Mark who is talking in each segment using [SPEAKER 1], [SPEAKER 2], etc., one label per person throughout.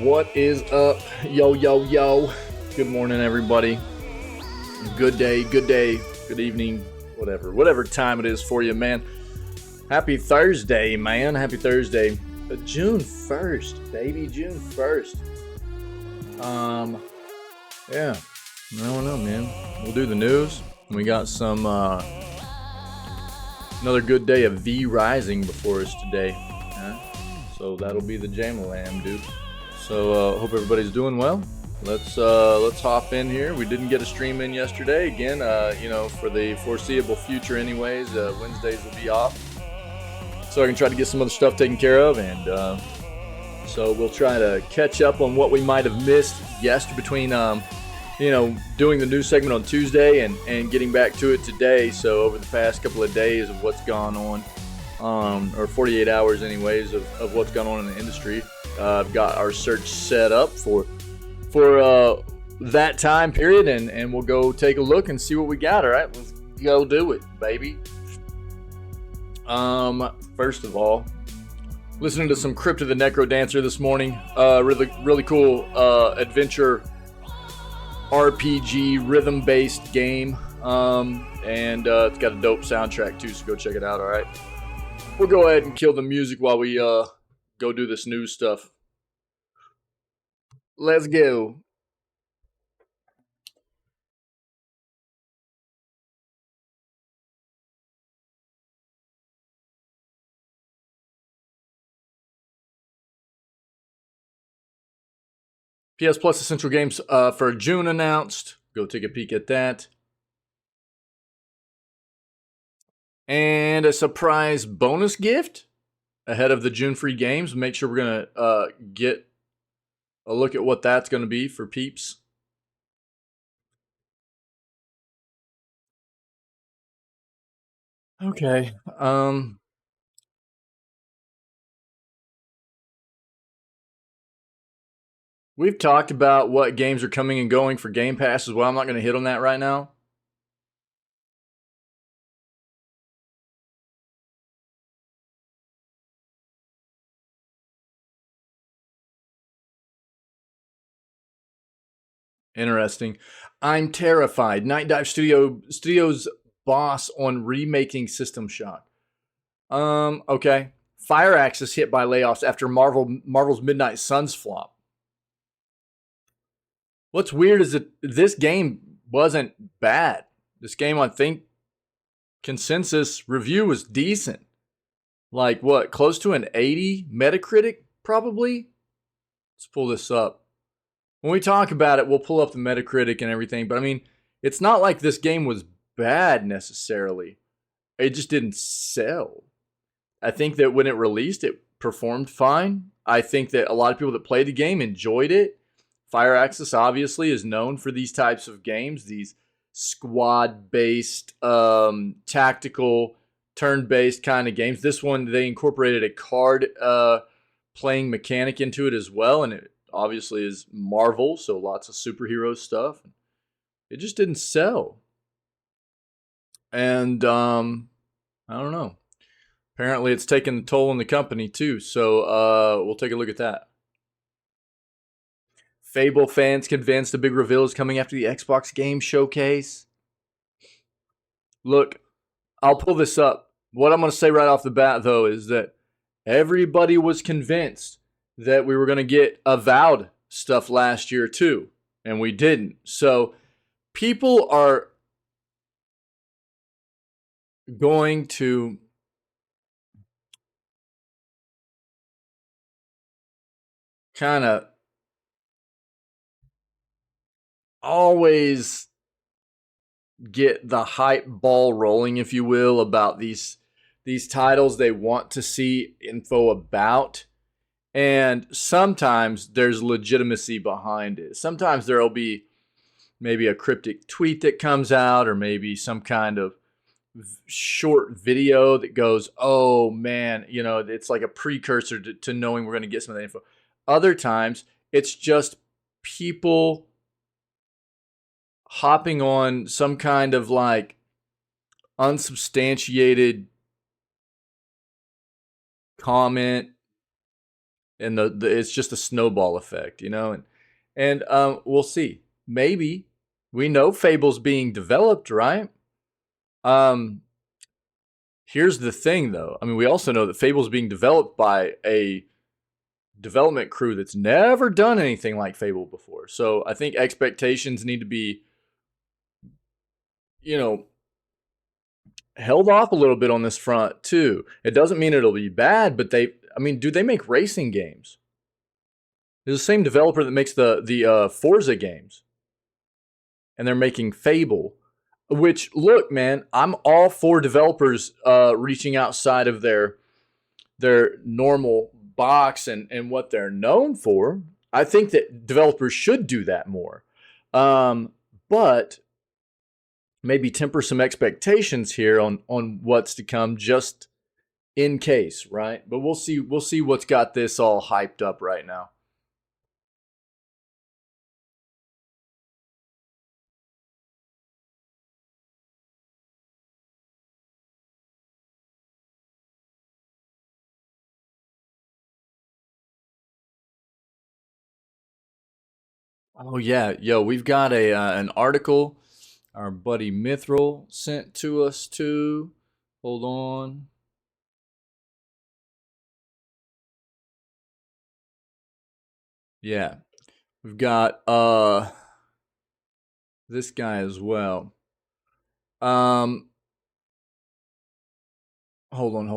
[SPEAKER 1] What is up? Yo, yo, yo. Good morning, everybody. Good day, good evening, whatever time it is for you, man. Happy Thursday, man. Happy Thursday. June 1st, baby. June 1st. Yeah. I don't know, man. We'll do the news. We got some, another good day of V Rising before us today. So that'll be the Jam-a-lam, dude. So hope everybody's doing well. Let's hop in here. We didn't get a stream in yesterday. Again, for the foreseeable future anyways, Wednesdays will be off. So I can try to get some other stuff taken care of, and so we'll try to catch up on what we might have missed yesterday between doing the news segment on Tuesday and getting back to it today. So over the past couple of days of what's gone on, or 48 hours anyways of what's gone on in the industry. I've got our search set up for that time period, and we'll go take a look and see what we got. All right, let's go do it, baby. First of all, listening to some Crypt of the Necro Dancer this morning. Really cool adventure RPG rhythm-based game, and it's got a dope soundtrack too. So go check it out. All right, we'll go ahead and kill the music while we go do this news stuff. Let's go. PS Plus Essential Games for June announced. Go take a peek at that. And a surprise bonus gift ahead of the June free games. Make sure we're going to get a look at what that's going to be for peeps. Okay. We've talked about what games are coming and going for Game Pass as well. I'm not going to hit on that right now. Interesting. I'm terrified. Night Dive Studios boss on remaking System Shock. Okay. Firaxis hit by layoffs after Marvel's Midnight Suns flop. What's weird is that this game wasn't bad. This game, I think, consensus review was decent. Like what? Close to an 80 Metacritic, probably? Let's pull this up. When we talk about it, we'll pull up the Metacritic and everything. But I mean, it's not like this game was bad necessarily. It just didn't sell. I think that when it released, it performed fine. I think that a lot of people that played the game enjoyed it. Firaxis obviously is known for these types of games, these squad-based, tactical, turn-based kind of games. This one, they incorporated a card playing mechanic into it as well, and it obviously is Marvel, so lots of superhero stuff. It just didn't sell. And I don't know. Apparently it's taken the toll on the company too, so we'll take a look at that. Fable fans convinced a big reveal is coming after the Xbox Game Showcase. Look, I'll pull this up. What I'm going to say right off the bat, though, is that everybody was convinced that we were going to get Avowed stuff last year, too. And we didn't. So people are going to kind of always get the hype ball rolling, if you will, about these titles they want to see info about. And sometimes there's legitimacy behind it. Sometimes there'll be maybe a cryptic tweet that comes out, or maybe some kind of short video that goes, oh man, it's like a precursor to knowing we're going to get some of that info. Other times it's just people hopping on some kind of like unsubstantiated comment and it's just a snowball effect, you know. And we'll see. Maybe we know Fable's being developed, right? Here's the thing, though. I mean, we also know that Fable's being developed by a development crew that's never done anything like Fable before. So I think expectations need to be, you know, held off a little bit on this front too. It doesn't mean it'll be bad, but they make racing games. It's the same developer that makes the Forza games, and they're making Fable. Which, look, man, I'm all for developers reaching outside of their normal box and what they're known for. I think that developers should do that more. But maybe temper some expectations here on what's to come, just in case, right? But we'll see what's got this all hyped up right now. Oh yeah, yo, we've got a an article our buddy Mithril sent to us too. Hold on. Yeah. We've got this guy as well. Um hold on.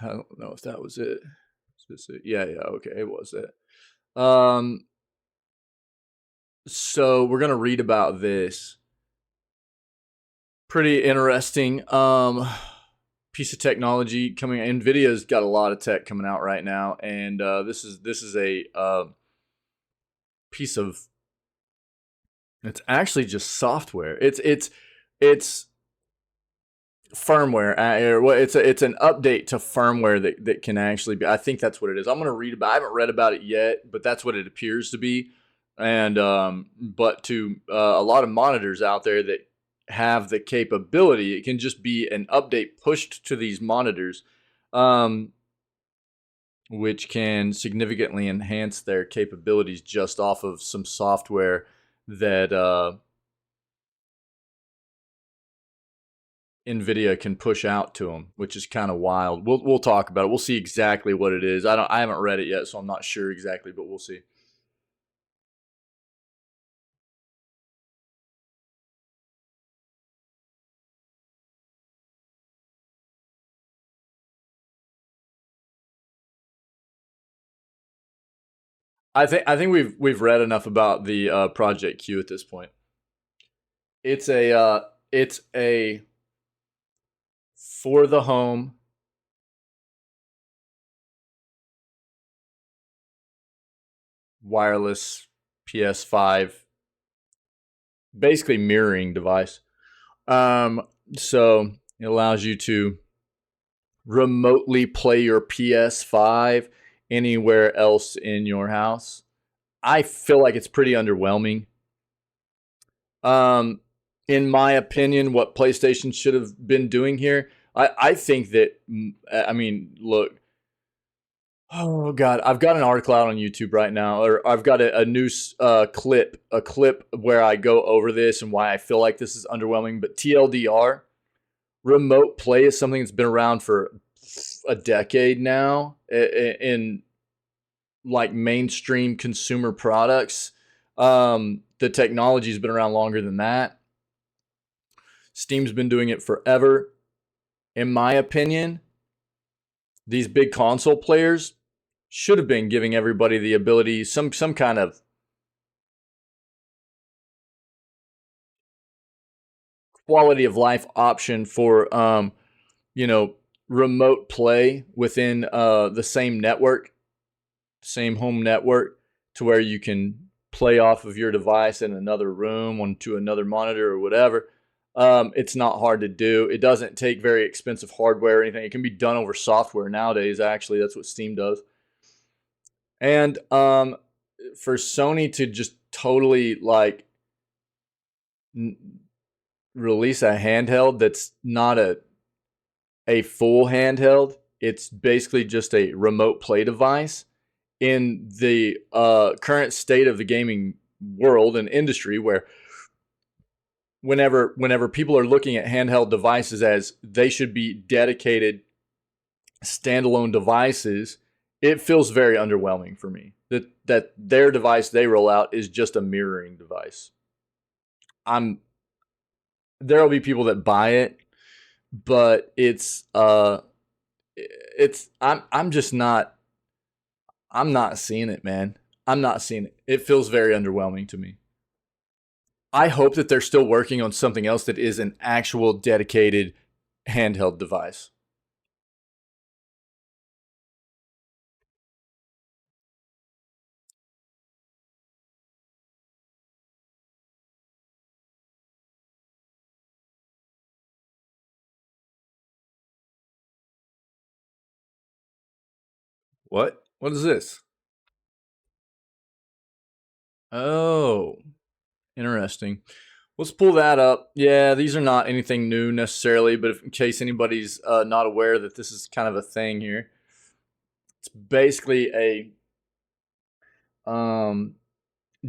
[SPEAKER 1] I don't know if that was it. Is this it? Yeah, okay, it was it. So we're gonna read about this. Pretty interesting piece of technology coming. Nvidia's got a lot of tech coming out right now, and this is a piece of, it's actually just software. It's firmware, or it's an update to firmware that can actually be. I think that's what it is. I'm gonna read about. I haven't read about it yet, but that's what it appears to be. And but to a lot of monitors out there that have the capability, it can just be an update pushed to these monitors, which can significantly enhance their capabilities just off of some software that Nvidia can push out to them, which is kind of wild. We'll talk about it. We'll see exactly what it is. I haven't read it yet, so I'm not sure exactly, but we'll see. I think we've read enough about the Project Q at this point. It's a for the home wireless PS5, basically mirroring device. So it allows you to remotely play your PS5 anywhere else in your house. I feel like it's pretty underwhelming. In my opinion, what PlayStation should have been doing here, I think that, I mean, look, oh God, I've got an article out on YouTube right now, or I've got a new clip where I go over this and why I feel like this is underwhelming. But TLDR, remote play is something that's been around for a decade now in like mainstream consumer products. The technology's been around longer than that. Steam's been doing it forever. In my opinion, these big console players should have been giving everybody the ability, some kind of quality of life option for remote play within the same network, same home network, to where you can play off of your device in another room onto another monitor or whatever. It's not hard to do. It doesn't take very expensive hardware or anything. It can be done over software nowadays. Actually, that's what Steam does. And for Sony to just totally like release a handheld that's not a full handheld, it's basically just a remote play device, in the current state of the gaming world and industry, where whenever people are looking at handheld devices as they should be dedicated standalone devices, it feels very underwhelming for me that their device they roll out is just a mirroring device. There'll be people that buy it, but I'm just not, I'm not seeing it, man. I'm not seeing it. It feels very underwhelming to me. I hope that they're still working on something else that is an actual dedicated handheld device. What? What is this? Oh, interesting. Let's pull that up. Yeah, these are not anything new necessarily, but in case anybody's not aware that this is kind of a thing here, it's basically a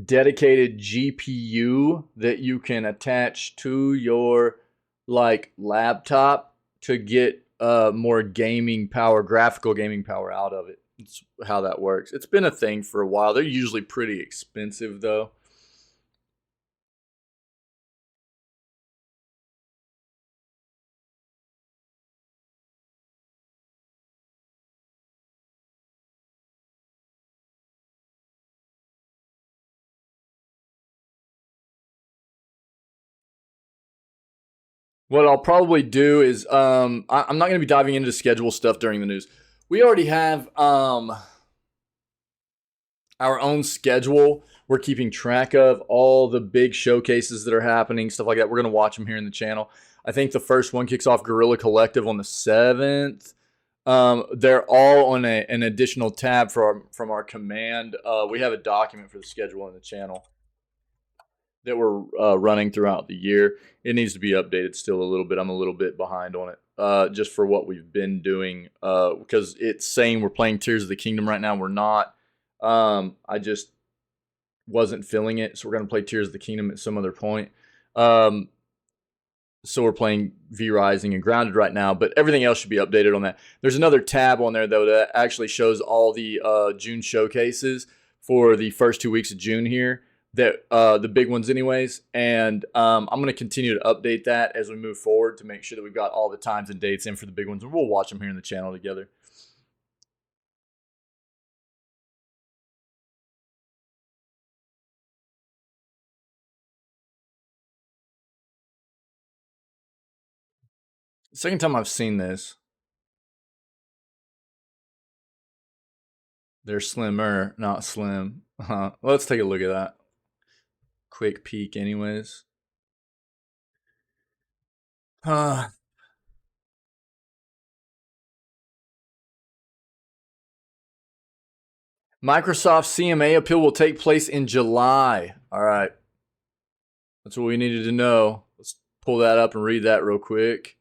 [SPEAKER 1] dedicated GPU that you can attach to your like laptop to get more gaming power, graphical gaming power out of it. It's how that works. It's been a thing for a while. They're usually pretty expensive though. What I'll probably do is I'm not going to be diving into schedule stuff during the news. We already have our own schedule. We're keeping track of all the big showcases that are happening, stuff like that. We're going to watch them here in the channel. I think the first one kicks off Guerrilla Collective on the 7th. They're all on an additional tab from our command. We have a document for the schedule in the channel that we're running throughout the year. It needs to be updated still a little bit. I'm a little bit behind on it just for what we've been doing because it's saying we're playing Tears of the Kingdom right now. We're not. I just wasn't feeling it, so we're going to play Tears of the Kingdom at some other point. So we're playing V Rising and Grounded right now, but everything else should be updated on that. There's another tab on there, though, that actually shows all the June showcases for the first 2 weeks of June here, that the big ones anyways. And I'm going to continue to update that as we move forward to make sure that we've got all the times and dates in for the big ones, and we'll watch them here in the channel together. Second time I've seen this. They're slimmer, not slim. Let's take a look at that. Quick peek anyways. Microsoft CMA appeal will take place in July. All right. That's what we needed to know. Let's pull that up and read that real quick.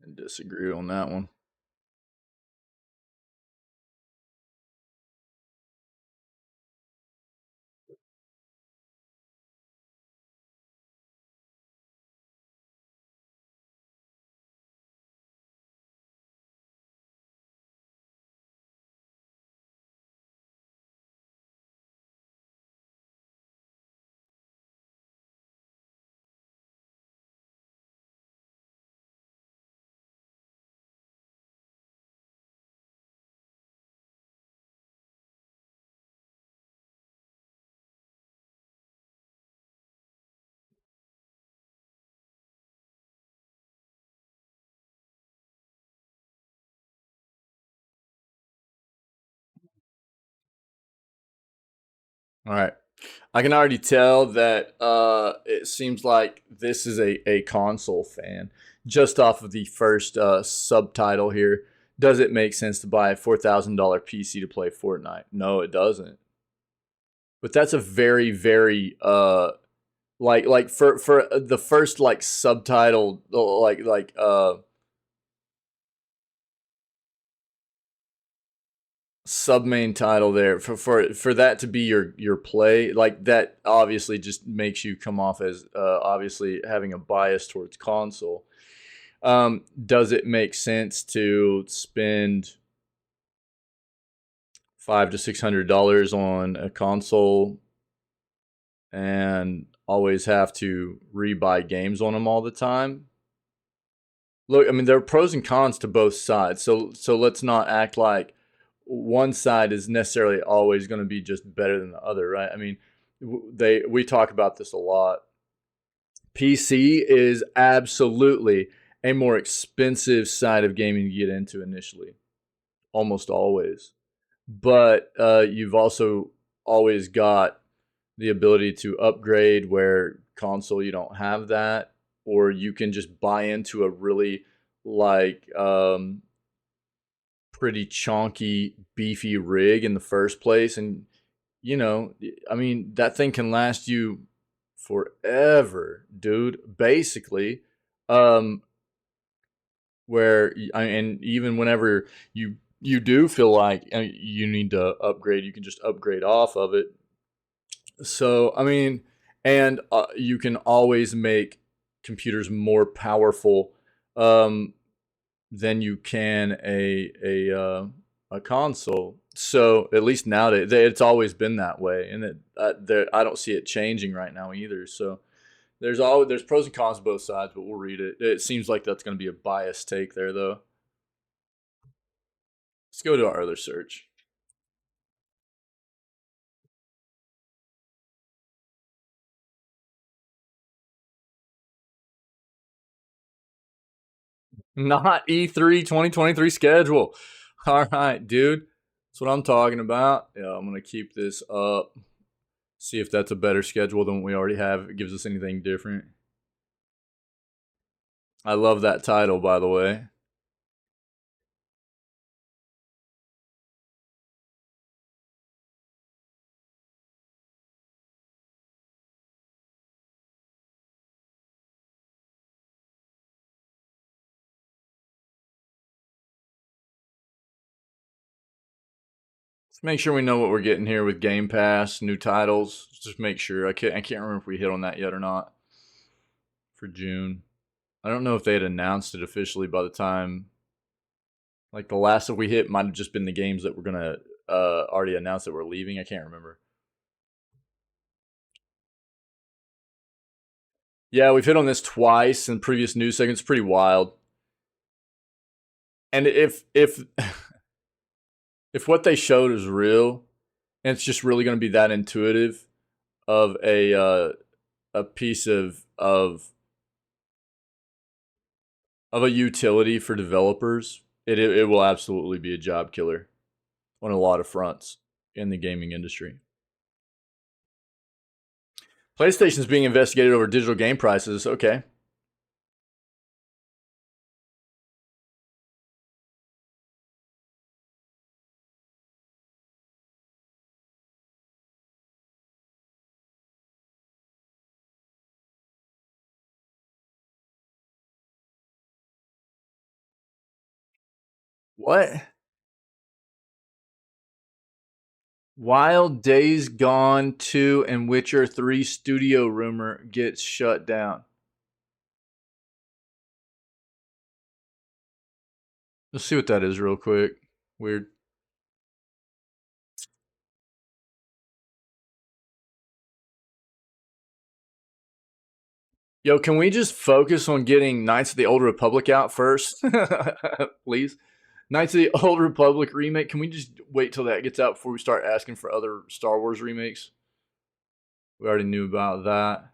[SPEAKER 1] I disagree on that one. All right. I can already tell that it seems like this is a console fan just off of the first subtitle here. Does it make sense to buy a $4,000 PC to play Fortnite? No, it doesn't. But that's a very, very like for the first like subtitle like sub main title there for that to be your play, like that obviously just makes you come off as obviously having a bias towards console. Does it make sense to spend $500 to $600 on a console and always have to rebuy games on them all the time? Look, I mean, there are pros and cons to both sides. So let's not act like one side is necessarily always going to be just better than the other, right? I mean, we talk about this a lot. PC is absolutely a more expensive side of gaming to get into initially, almost always. But you've also always got the ability to upgrade where console you don't have that, or you can just buy into a really like pretty chonky beefy rig in the first place, and you know, I mean, that thing can last you forever, dude, basically. um where and even whenever you do feel like you need to upgrade, you can just upgrade off of it. So, I mean, and you can always make computers more powerful um, than you can a console. So, at least nowadays, it's always been that way, and I don't see it changing right now either. So, there's pros and cons to both sides, but we'll read it. It seems like that's going to be a biased take there, though. Let's go to our other search. Not E3 2023 schedule. All right, dude. That's what I'm talking about. Yeah, I'm going to keep this up. See if that's a better schedule than what we already have. If it gives us anything different. I love that title, by the way. Let's make sure we know what we're getting here with Game Pass, new titles. Just make sure. I can't remember if we hit on that yet or not for June. I don't know if they had announced it officially by the time. Like the last that we hit might have just been the games that we're gonna already announce that we're leaving. I can't remember. Yeah, we've hit on this twice in previous news segments. Pretty wild. And if if what they showed is real, and it's just really going to be that intuitive of a piece of a utility for developers, it will absolutely be a job killer on a lot of fronts in the gaming industry. PlayStation's being investigated over digital game prices. Okay. What? Wild Days Gone 2 and Witcher 3 studio rumor gets shut down. Let's see what that is real quick. Weird. Yo, can we just focus on getting Knights of the Old Republic out first? Please. Knights of the Old Republic remake. Can we just wait till that gets out before we start asking for other Star Wars remakes? We already knew about that.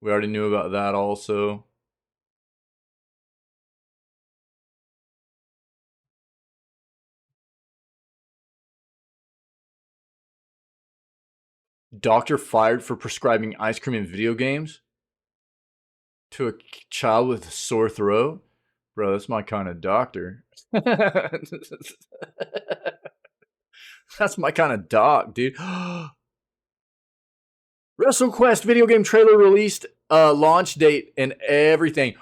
[SPEAKER 1] We already knew about that also. Doctor fired for prescribing ice cream in video games to a child with a sore throat. Bro, that's my kind of doctor. That's my kind of doc, dude. WrestleQuest video game trailer released, launch date and everything.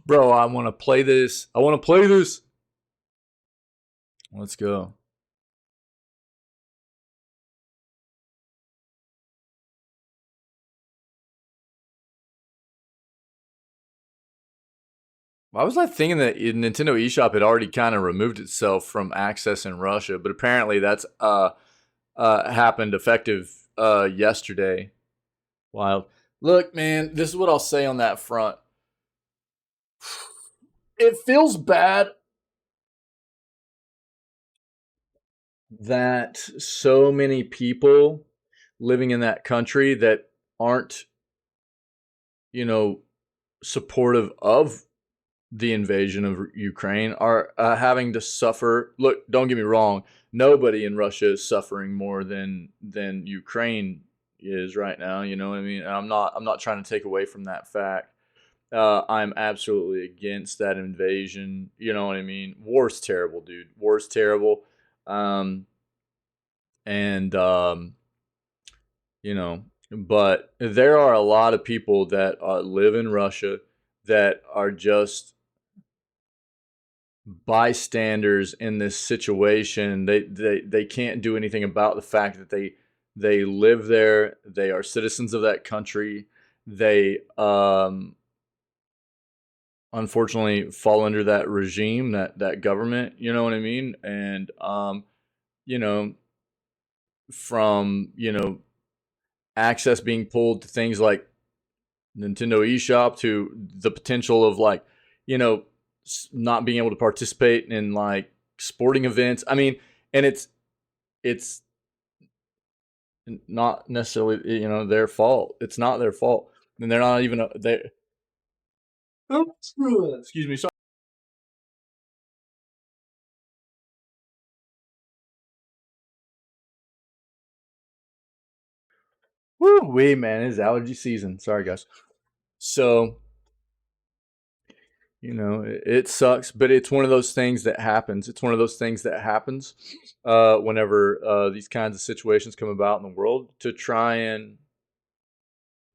[SPEAKER 1] Bro, I want to play this. I want to play this. Let's go. Why was I thinking that Nintendo eShop had already kind of removed itself from access in Russia? But apparently that's happened effective yesterday. Wild. Look, man, this is what I'll say on that front. It feels bad that so many people living in that country that aren't, you know, supportive of the invasion of Ukraine are having to suffer. Look, don't get me wrong. Nobody in Russia is suffering more than Ukraine is right now. You know what I mean? And I'm not trying to take away from that fact. I'm absolutely against that invasion. You know what I mean? War's terrible, dude. War's terrible. Um, and you know, but there are a lot of people that live in Russia that are just bystanders in this situation. They can't do anything about the fact that they live there. They are citizens of that country. They unfortunately fall under that regime, that government. You know what I mean? And you know, from access being pulled to things like Nintendo eShop to the potential of like, you know, not being able to participate in like sporting events. I mean, and it's not necessarily their fault. It's not their fault, and they're not even they. Excuse me. Sorry. Woo wee, man! It's allergy season. Sorry, guys. So it sucks, but it's one of those things that happens. It's one of those things that happens whenever these kinds of situations come about in the world to try and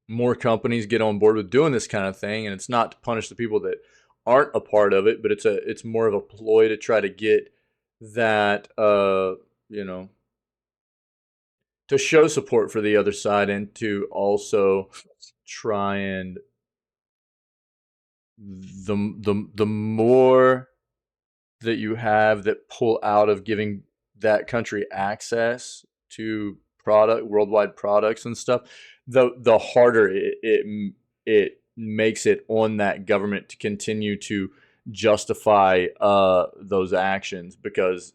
[SPEAKER 1] more companies get on board with doing this kind of thing. And it's not to punish the people that aren't a part of it, but it's more of a ploy to try to get that you know to show support for the other side and to also try and the more that you have that pull out of giving that country access to worldwide products and stuff, the harder it makes it on that government to continue to justify those actions, because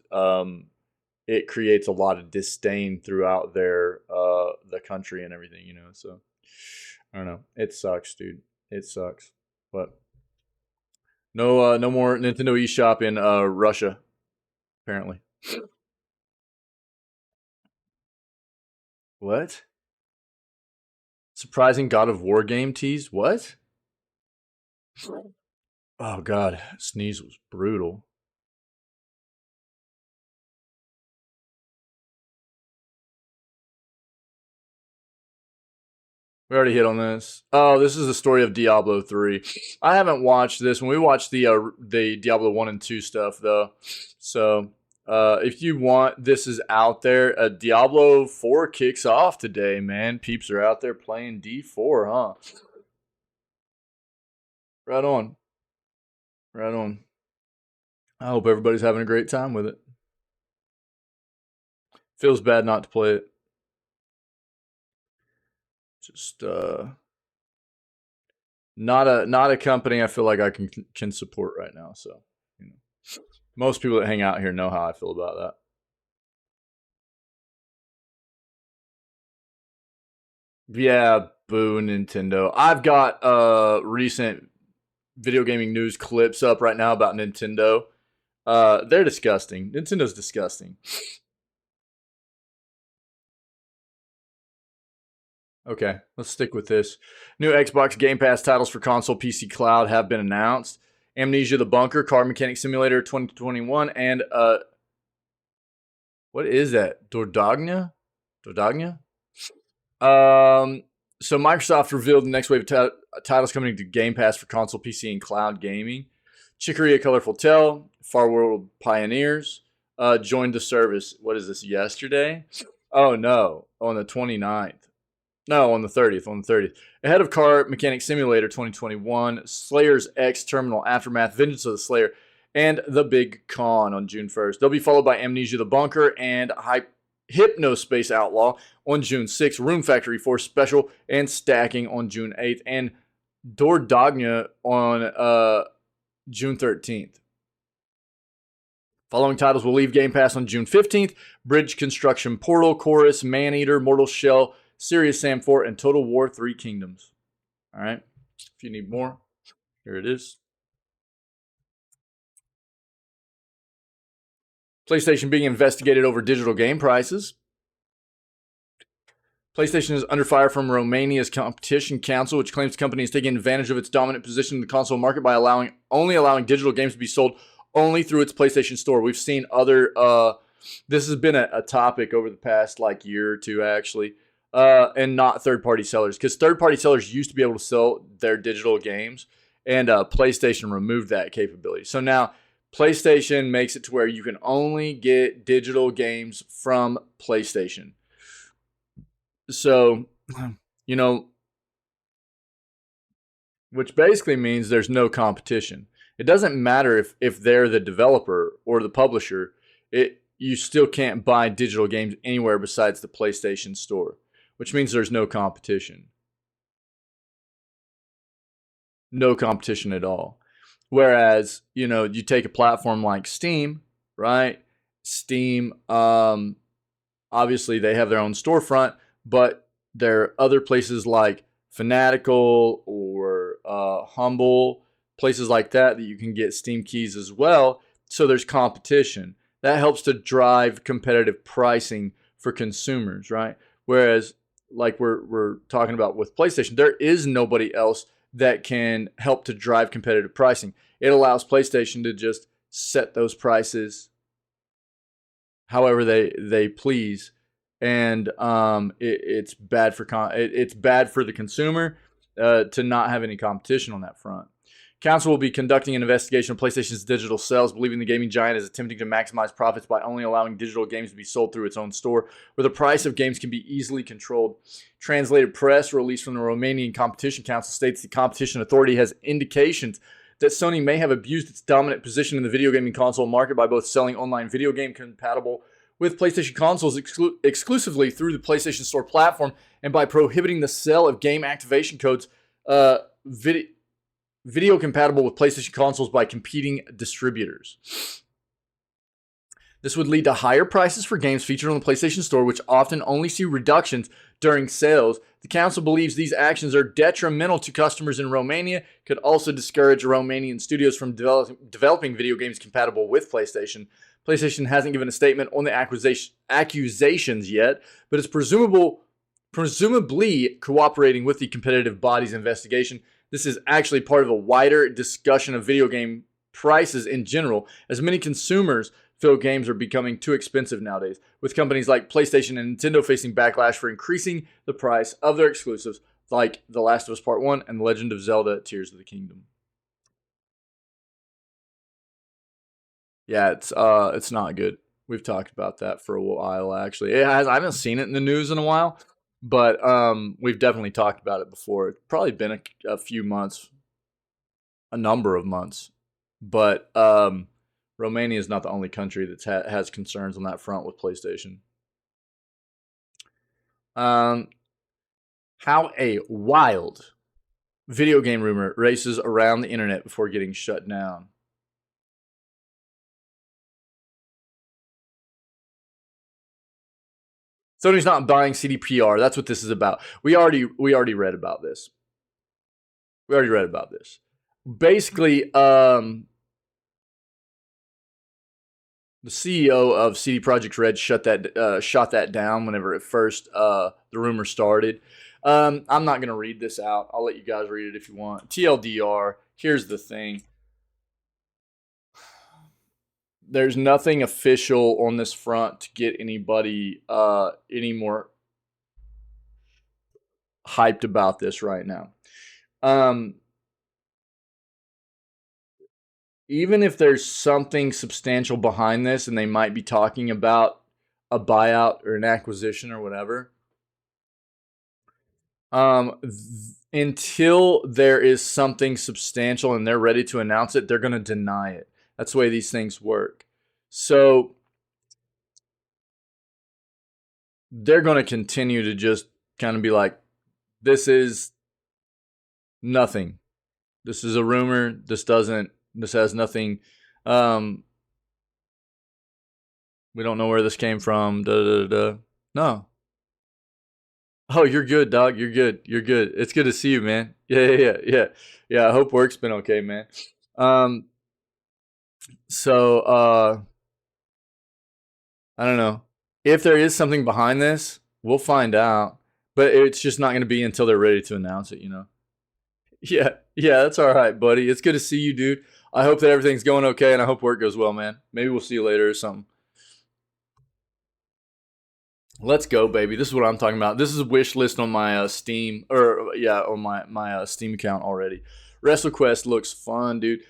[SPEAKER 1] it creates a lot of disdain throughout the country and everything. So I don't know. It sucks, dude. It sucks, but no more Nintendo eShop in Russia, apparently. What? Surprising God of War game teased? What? Oh god, sneeze was brutal. We already hit on this. Oh, this is the story of Diablo 3. I haven't watched this. When we watched the Diablo 1 and 2 stuff though. So, if you want, this is out there. Diablo 4 kicks off today, man. Peeps are out there playing D4, huh? Right on. Right on. I hope everybody's having a great time with it. Feels bad not to play it. Just not a company I feel like I can support right now. So, most people that hang out here know how I feel about that. Yeah, boo Nintendo. I've got recent video gaming news clips up right now about Nintendo. They're disgusting. Nintendo's disgusting. Okay, let's stick with this. New Xbox Game Pass titles for console, PC, cloud have been announced. Amnesia: The Bunker, Car Mechanic Simulator 2021, and what is that? Dordogna? Dordogna? So Microsoft revealed the next wave of titles coming to Game Pass for console, PC, and cloud gaming. Chicory: A Colorful Tale, Far World Pioneers joined the service. What is this, yesterday? Oh no, on the 29th. No, on the 30th. On the 30th. Ahead of Car Mechanic Simulator 2021, Slayer's X Terminal Aftermath, Vengeance of the Slayer, and The Big Con on June 1st. They'll be followed by Amnesia: The Bunker and Hypnospace Outlaw on June 6th, Room Factory Force Special and Stacking on June 8th, and Dordogna on June 13th. Following titles will leave Game Pass on June 15th: Bridge Construction Portal, Chorus, Maneater, Mortal Shell, Serious Sam 4, and Total War 3 Kingdoms. All right. If you need more, here it is. PlayStation being investigated over digital game prices. PlayStation is under fire from Romania's Competition Council, which claims the company is taking advantage of its dominant position in the console market by only allowing digital games to be sold only through its PlayStation Store. We've seen other this has been a topic over the past year or two, actually, and not third-party sellers, because third-party sellers used to be able to sell their digital games, and PlayStation removed that capability. So now PlayStation makes it to where you can only get digital games from PlayStation. So, which basically means there's no competition. It doesn't matter if they're the developer or the publisher. You still can't buy digital games anywhere besides the PlayStation Store, which means there's no competition. No competition at all. Whereas, you take a platform like Steam, right? Steam, obviously they have their own storefront, but there are other places like Fanatical or Humble, places like that you can get Steam keys as well. So there's competition. That helps to drive competitive pricing for consumers, right? Whereas, like we're talking about with PlayStation, there is nobody else that can help to drive competitive pricing. It allows PlayStation to just set those prices however they please, and it's bad for the consumer to not have any competition on that front. Council will be conducting an investigation of PlayStation's digital sales, believing the gaming giant is attempting to maximize profits by only allowing digital games to be sold through its own store, where the price of games can be easily controlled. Translated press release from the Romanian Competition Council states the competition authority has indications that Sony may have abused its dominant position in the video gaming console market by both selling online video game compatible with PlayStation consoles exclusively through the PlayStation Store platform, and by prohibiting the sale of game activation codes video compatible with PlayStation consoles by competing distributors. This would lead to higher prices for games featured on the PlayStation Store, which often only see reductions during sales. The council believes these actions are detrimental to customers in Romania, could also discourage Romanian studios from developing video games compatible with PlayStation. PlayStation hasn't given a statement on the accusations yet, but is presumably cooperating with the competitive body's investigation. This is actually part of a wider discussion of video game prices in general, as many consumers feel games are becoming too expensive nowadays, with companies like PlayStation and Nintendo facing backlash for increasing the price of their exclusives like The Last of Us Part 1 and The Legend of Zelda Tears of the Kingdom. Yeah, it's not good. We've talked about that for a while, actually. I haven't seen it in the news in a while, but we've definitely talked about it before. It's probably been a few months, a number of months. But Romania is not the only country that has concerns on that front with PlayStation. How a wild video game rumor races around the internet before getting shut down. Sony's not buying CDPR. That's what this is about. We already read about this. Basically, the CEO of CD Projekt Red shot that down whenever it first the rumor started. I'm not gonna read this out. I'll let you guys read it if you want. TLDR. Here's the thing. there's nothing official on this front to get anybody any more hyped about this right now. Even if there's something substantial behind this and they might be talking about a buyout or an acquisition or whatever, until there is something substantial and they're ready to announce it, they're going to deny it. That's the way these things work. So they're going to continue to just kind of be like, this is nothing. This is a rumor. This has nothing. We don't know where this came from. No. Oh, you're good, dog. You're good. You're good. It's good to see you, man. Yeah. I hope work's been okay, man. So I don't know. If there is something behind this, we'll find out. But it's just not going to be until they're ready to announce it, you know? Yeah, that's all right, buddy. It's good to see you, dude. I hope that everything's going okay, and I hope work goes well, man. Maybe we'll see you later or something. Let's go, baby. This is what I'm talking about. This is a wish list on my Steam, on my Steam account already. WrestleQuest looks fun, dude.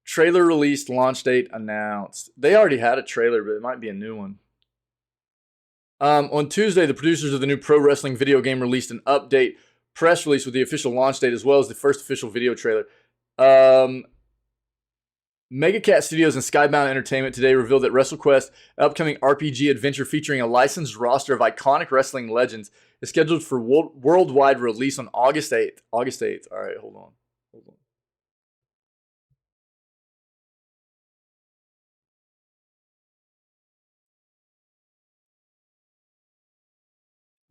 [SPEAKER 1] Trailer released, launch date announced. They already had a trailer, but it might be a new one. On Tuesday, the producers of the new pro wrestling video game released an update press release with the official launch date as well as the first official video trailer. Megacat Studios and Skybound Entertainment today revealed that WrestleQuest, an upcoming RPG adventure featuring a licensed roster of iconic wrestling legends, is scheduled for worldwide release on August 8th. August 8th. All right, hold on.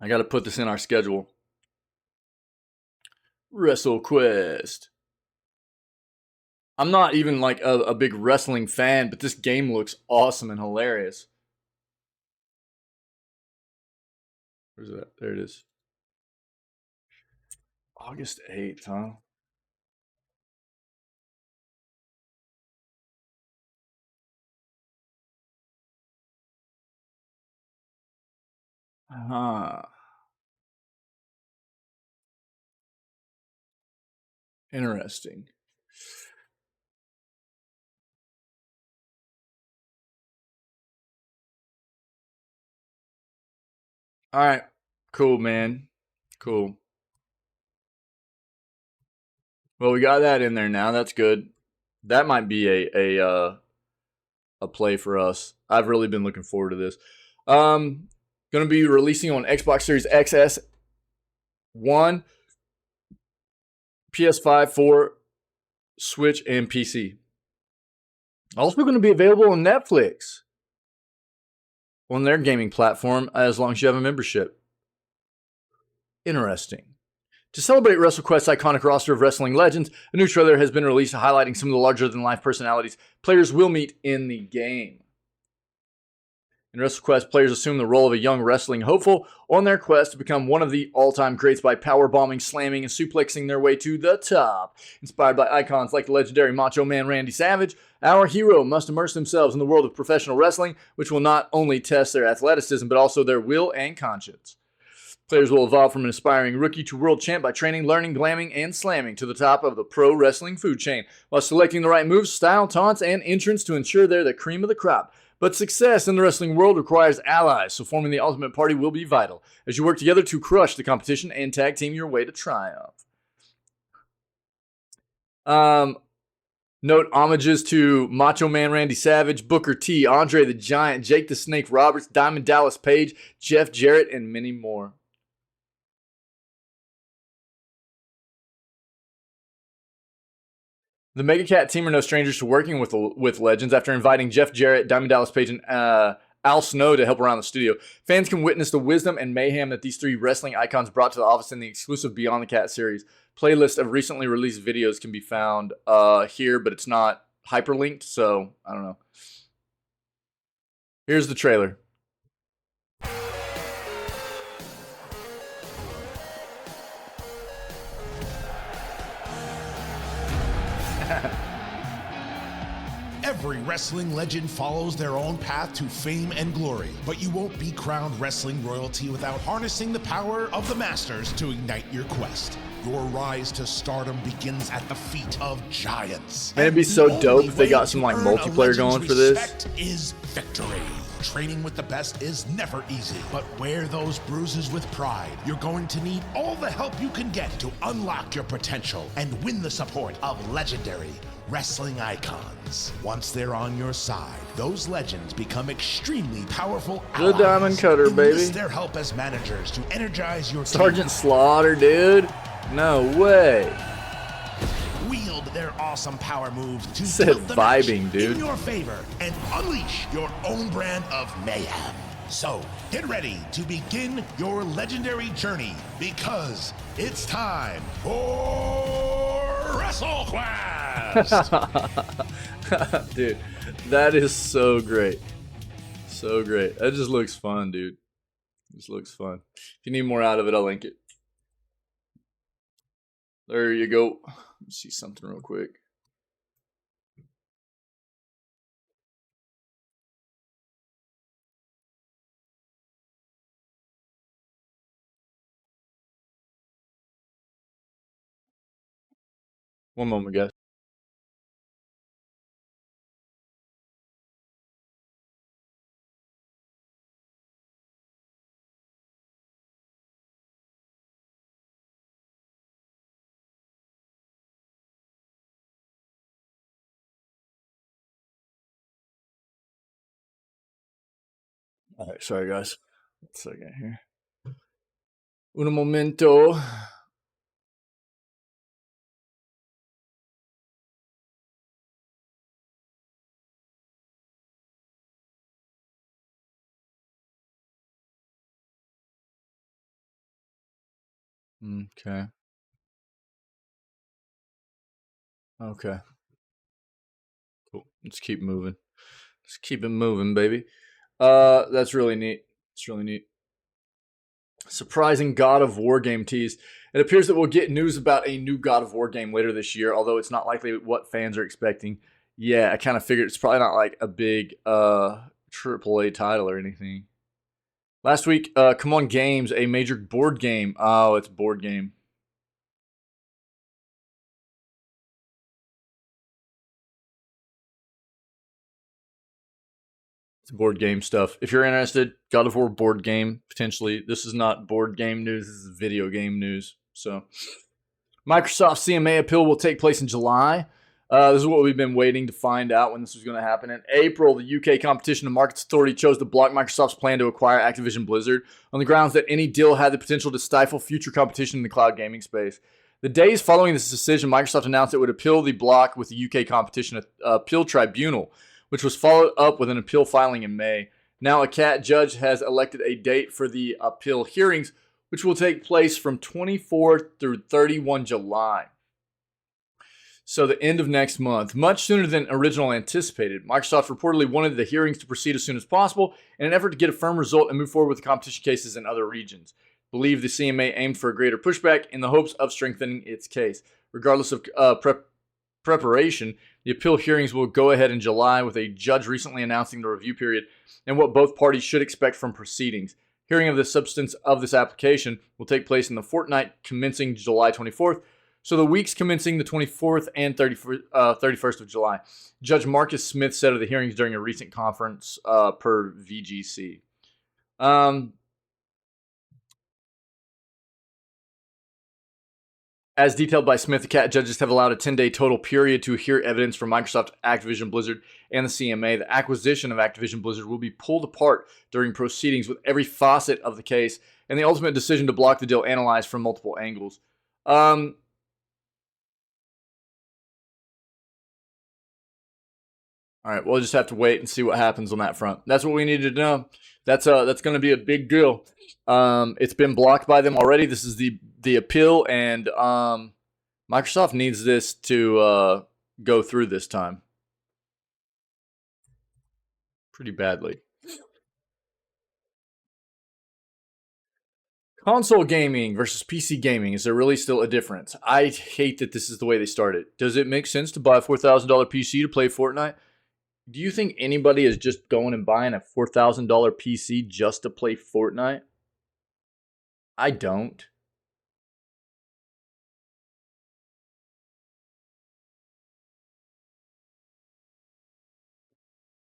[SPEAKER 1] I got to put this in our schedule. WrestleQuest. I'm not even like a big wrestling fan, but this game looks awesome and hilarious. Where's that? There it is. August 8th, huh? Interesting. All right. Cool, man. Cool. Well, we got that in there now. That's good. That might be a play for us. I've really been looking forward to this. Going to be releasing on Xbox Series XS, 1, PS5, 4, Switch, and PC. Also going to be available on Netflix on their gaming platform as long as you have a membership. Interesting. To celebrate WrestleQuest's iconic roster of wrestling legends, a new trailer has been released highlighting some of the larger-than-life personalities players will meet in the game. In WrestleQuest, players assume the role of a young wrestling hopeful on their quest to become one of the all-time greats by powerbombing, slamming, and suplexing their way to the top. Inspired by icons like the legendary Macho Man Randy Savage, our hero must immerse themselves in the world of professional wrestling, which will not only test their athleticism, but also their will and conscience. Players will evolve from an aspiring rookie to world champ by training, learning, glamming, and slamming to the top of the pro wrestling food chain, while selecting the right moves, style, taunts, and entrance to ensure they're the cream of the crop. But success in the wrestling world requires allies, so forming the ultimate party will be vital as you work together to crush the competition and tag team your way to triumph. Note homages to Macho Man Randy Savage, Booker T, Andre the Giant, Jake the Snake Roberts, Diamond Dallas Page, Jeff Jarrett, and many more. The Megacat team are no strangers to working with legends. After inviting Jeff Jarrett, Diamond Dallas Page, and Al Snow to help around the studio, fans can witness the wisdom and mayhem that these three wrestling icons brought to the office in the exclusive Beyond the Cat series. Playlist of recently released videos can be found here, but it's not hyperlinked, so I don't know. Here's the trailer.
[SPEAKER 2] Every wrestling legend follows their own path to fame and glory, but you won't be crowned wrestling royalty without harnessing the power of the masters to ignite your quest. Your rise to stardom begins at the feet of giants.
[SPEAKER 1] Man, it'd be so dope if they got some like multiplayer going for this.
[SPEAKER 2] Respect is victory. Training with the best is never easy, but wear those bruises with pride. You're going to need all the help you can get to unlock your potential and win the support of legendary wrestling icons. Once they're on your side, those legends become extremely powerful allies.
[SPEAKER 1] The Diamond Cutter, baby.
[SPEAKER 2] Enlist their help as managers to energize your
[SPEAKER 1] Sergeant
[SPEAKER 2] team.
[SPEAKER 1] Slaughter, dude. No way.
[SPEAKER 2] Wield their awesome power moves to
[SPEAKER 1] Said
[SPEAKER 2] tilt the
[SPEAKER 1] vibing,
[SPEAKER 2] match
[SPEAKER 1] dude.
[SPEAKER 2] in your favor and unleash your own brand of mayhem. So get ready to begin your legendary journey, because it's time for WrestleQuest.
[SPEAKER 1] Dude, that is so great. So great. That just looks fun, dude. This looks fun. If you need more out of it, I'll link it. There you go. Let me see something real quick. One moment, guys. All right, sorry, guys. 1 second here. Un momento. Okay. Okay. Cool. Let's keep moving. Let's keep it moving, baby. That's really neat. It's really neat. Surprising God of War game tease. It appears that we'll get news about a new God of War game later this year, although it's not likely what fans are expecting. Yeah, I kind of figured it's probably not like a big AAA title or anything. Last week, Come On Games, a major board game. Oh, it's a board game. It's board game stuff. If you're interested, God of War board game, potentially. This is not board game news. This is video game news. So, Microsoft CMA appeal will take place in July. This is what we've been waiting to find out when this was going to happen. In April, the UK Competition and Markets Authority chose to block Microsoft's plan to acquire Activision Blizzard on the grounds that any deal had the potential to stifle future competition in the cloud gaming space. The days following this decision, Microsoft announced it would appeal the block with the UK Competition Appeal Tribunal, which was followed up with an appeal filing in May. Now, a CAT judge has elected a date for the appeal hearings, which will take place from 24 through 31 July. So the end of next month, much sooner than originally anticipated. Microsoft reportedly wanted the hearings to proceed as soon as possible in an effort to get a firm result and move forward with the competition cases in other regions. Believe the CMA aimed for a greater pushback in the hopes of strengthening its case. Regardless of preparation, the appeal hearings will go ahead in July, with a judge recently announcing the review period and what both parties should expect from proceedings. Hearing of the substance of this application will take place in the fortnight commencing July 24th, so the weeks commencing the 24th and 31st of July. Judge Marcus Smith said of the hearings during a recent conference per VGC. As detailed by Smith, the CAT judges have allowed a 10-day total period to hear evidence from Microsoft, Activision Blizzard, and the CMA. The acquisition of Activision Blizzard will be pulled apart during proceedings, with every facet of the case and the ultimate decision to block the deal analyzed from multiple angles. All right, we'll just have to wait and see what happens on that front. That's what we needed to know. That's going to be a big deal. It's been blocked by them already. This is the appeal, and Microsoft needs this to go through this time pretty badly. Console gaming versus PC gaming. Is there really still a difference? I hate that this is the way they started. Does it make sense to buy a $4,000 PC to play Fortnite? Do you think anybody is just going and buying a $4,000 PC just to play Fortnite? I don't.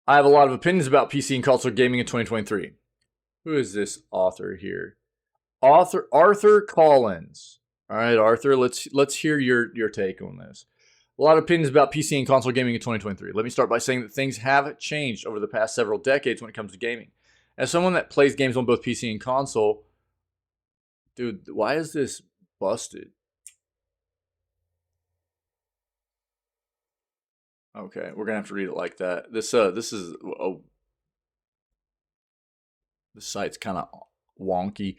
[SPEAKER 1] I have a lot of opinions about PC and console gaming in 2023. Who is this author here? Arthur Collins. All right, Arthur, let's hear your take on this. A lot of opinions about PC and console gaming in 2023. Let me start by saying that things have changed over the past several decades when it comes to gaming. As someone that plays games on both PC and console, dude, why is this busted? Okay, we're gonna have to read it like that. This is the site's kind of wonky.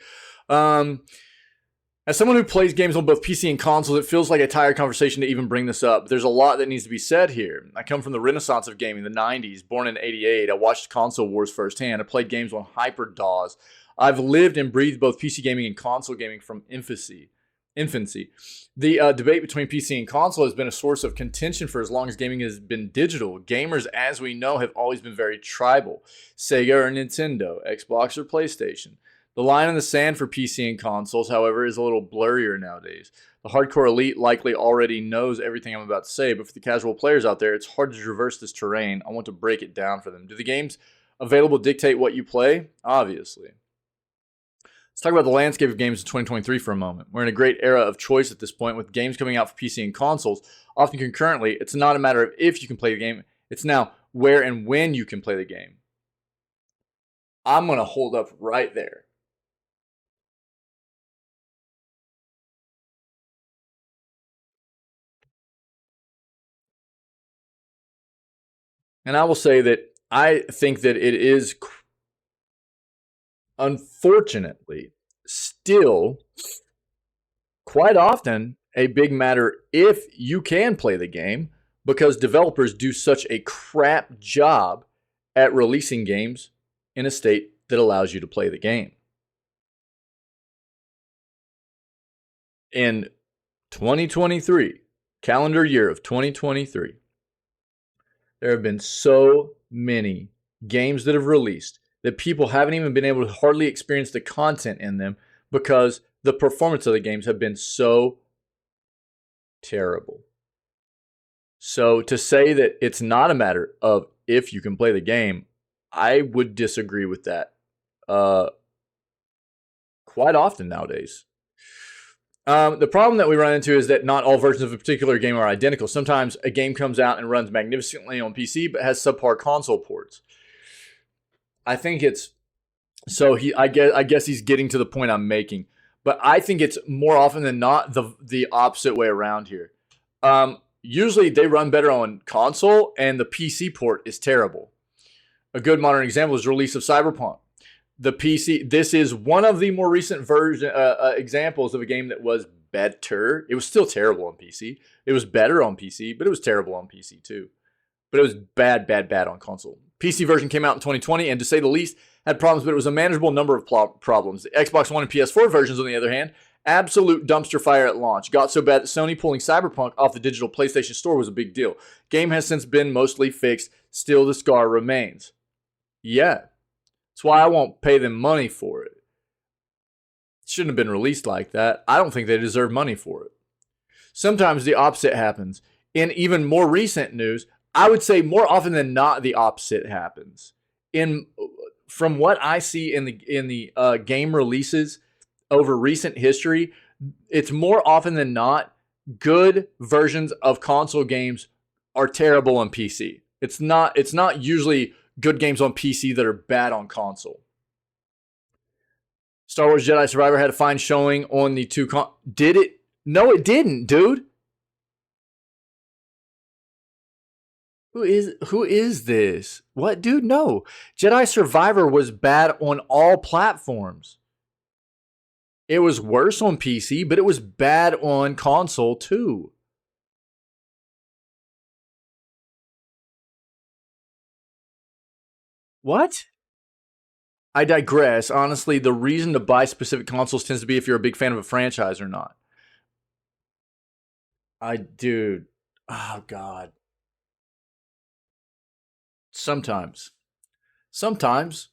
[SPEAKER 1] As someone who plays games on both PC and consoles, it feels like a tired conversation to even bring this up. There's a lot that needs to be said here. I come from the renaissance of gaming, the 90s, born in 88. I watched console wars firsthand. I played games on hyper DAWs. I've lived and breathed both PC gaming and console gaming from infancy. The debate between PC and console has been a source of contention for as long as gaming has been digital. Gamers, as we know, have always been very tribal. Sega or Nintendo, Xbox or PlayStation. The line in the sand for PC and consoles, however, is a little blurrier nowadays. The hardcore elite likely already knows everything I'm about to say, but for the casual players out there, it's hard to traverse this terrain. I want to break it down for them. Do the games available dictate what you play? Obviously. Let's talk about the landscape of games in 2023 for a moment. We're in a great era of choice at this point, with games coming out for PC and consoles, often concurrently. It's not a matter of if you can play the game, it's now where and when you can play the game. I'm going to hold up right there. And I will say that I think that it is, unfortunately, still quite often a big matter if you can play the game, because developers do such a crap job at releasing games in a state that allows you to play the game. In 2023, calendar year of 2023, there have been so many games that have released that people haven't even been able to hardly experience the content in them because the performance of the games have been so terrible. So to say that it's not a matter of if you can play the game, I would disagree with that quite often nowadays. The problem that we run into is that not all versions of a particular game are identical. Sometimes a game comes out and runs magnificently on PC, but has subpar console ports. I think it's so I guess he's getting to the point I'm making, but I think it's more often than not the opposite way around here. Usually they run better on console, and the PC port is terrible. A good modern example is the release of Cyberpunk. The PC. This is one of the more recent examples of a game that was better. It was still terrible on PC. It was better on PC, but it was terrible on PC too. But it was bad on console. PC version came out in 2020, and to say the least, had problems, but it was a manageable number of problems. The Xbox One and PS4 versions, on the other hand, absolute dumpster fire at launch. Got so bad that Sony pulling Cyberpunk off the digital PlayStation Store was a big deal. Game has since been mostly fixed. Still, the scar remains. Yeah. That's why I won't pay them money for it. It shouldn't have been released like that. I don't think they deserve money for it. Sometimes the opposite happens. In even more recent news, I would say more often than not, the opposite happens. From what I see in the game releases over recent history, it's more often than not good versions of console games are terrible on PC. It's not usually good games on PC that are bad on console. Star Wars Jedi Survivor had a fine showing on the two. Did it? No, it didn't, dude. Who is this? What, dude? No. Jedi Survivor was bad on all platforms. It was worse on PC, but it was bad on console too. What? I digress. Honestly, the reason to buy specific consoles tends to be if you're a big fan of a franchise or not. Dude. Oh, God. Sometimes. Sometimes.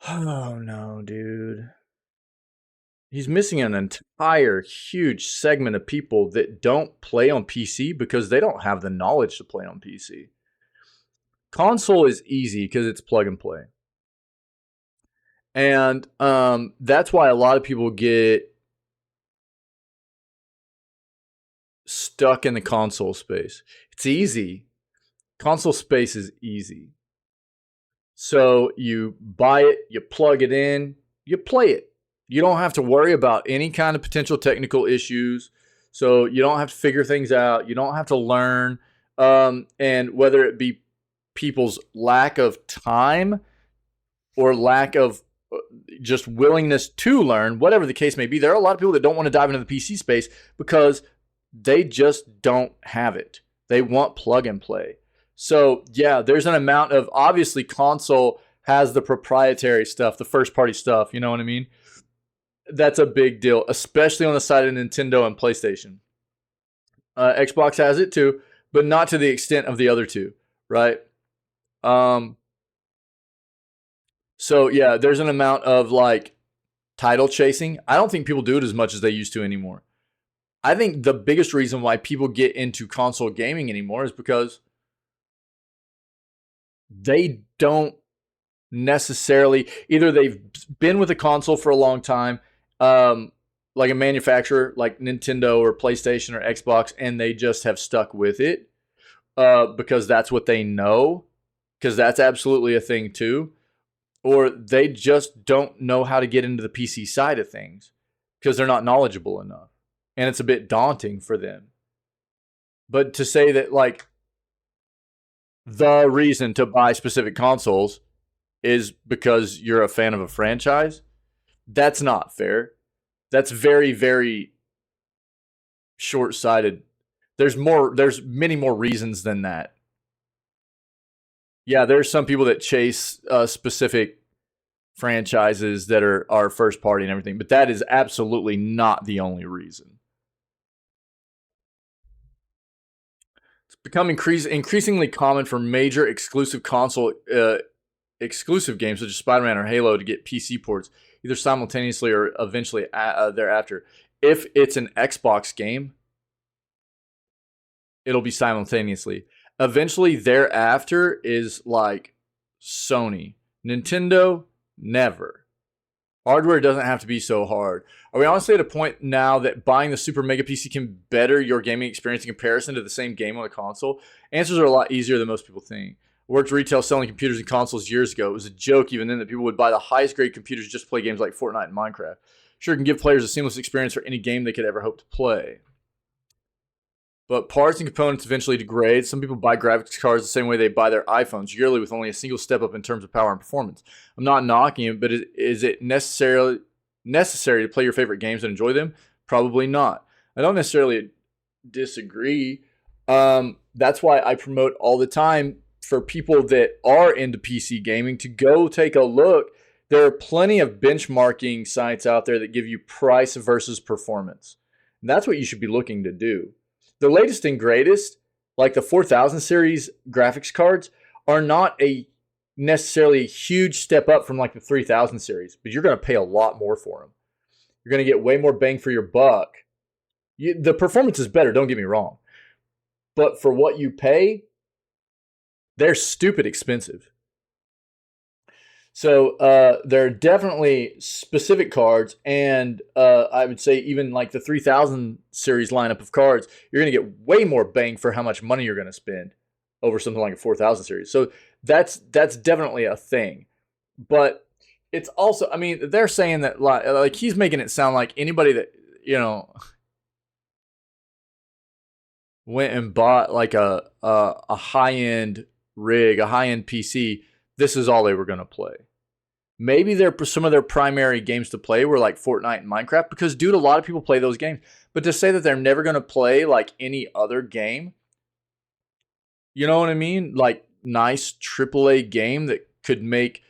[SPEAKER 1] Oh no, dude. He's missing an entire huge segment of people that don't play on PC because they don't have the knowledge to play on PC. Console is easy because it's plug and play. And that's why a lot of people get stuck in the console space. It's easy. Console space is easy. So you buy it, you plug it in, you play it. You don't have to worry about any kind of potential technical issues. So you don't have to figure things out. You don't have to learn. And whether it be people's lack of time or lack of just willingness to learn, whatever the case may be, there are a lot of people that don't want to dive into the PC space because they just don't have it. They want plug and play. So yeah, there's an amount of, obviously console has the proprietary stuff, the first party stuff, you know what I mean? That's a big deal, especially on the side of Nintendo and PlayStation. Xbox has it too, but not to the extent of the other two, right? So yeah, there's an amount of like title chasing. I don't think people do it as much as they used to anymore. I think the biggest reason why people get into console gaming anymore is because they don't necessarily, either they've been with a console for a long time, like a manufacturer like Nintendo or PlayStation or Xbox, and they just have stuck with it because that's what they know, because that's absolutely a thing too. Or they just don't know how to get into the PC side of things because they're not knowledgeable enough. And it's a bit daunting for them. But to say that like the reason to buy specific consoles is because you're a fan of a franchise, that's not fair. That's very, very short-sighted. There's many more reasons than that. Yeah, there's some people that chase specific franchises that are first party and everything, but that is absolutely not the only reason. It's become increasingly common for major exclusive console exclusive games such as Spider-Man or Halo to get PC ports, either simultaneously or eventually thereafter. If it's an Xbox game, it'll be simultaneously. Eventually thereafter is like Sony. Nintendo, never. Hardware doesn't have to be so hard. Are we honestly at a point now that buying the Super Mega PC can better your gaming experience in comparison to the same game on a console? Answers are a lot easier than most people think. I worked retail selling computers and consoles years ago. It was a joke even then that people would buy the highest grade computers just to play games like Fortnite and Minecraft. Sure, it can give players a seamless experience for any game they could ever hope to play. But parts and components eventually degrade. Some people buy graphics cards the same way they buy their iPhones, yearly with only a single step up in terms of power and performance. I'm not knocking it, but is it necessary to play your favorite games and enjoy them? Probably not. I don't necessarily disagree. That's why I promote all the time for people that are into PC gaming to go take a look. There are plenty of benchmarking sites out there that give you price versus performance. And that's what you should be looking to do. The latest and greatest, like the 4000 series graphics cards, are not necessarily a huge step up from like the 3000 series, but you're going to pay a lot more for them. You're going to get way more bang for your buck. The performance is better, don't get me wrong. But for what you pay, they're stupid expensive. So there are definitely specific cards, and I would say even like the 3000 series lineup of cards, you're going to get way more bang for how much money you're going to spend over something like a 4000 series. So that's definitely a thing. But it's also, I mean, they're saying that like he's making it sound like anybody that, you know, went and bought like a high-end rig, a high-end PC, this is all they were going to play. Maybe some of their primary games to play were like Fortnite and Minecraft because, dude, a lot of people play those games. But to say that they're never going to play like any other game, you know what I mean? Like nice AAA game that could make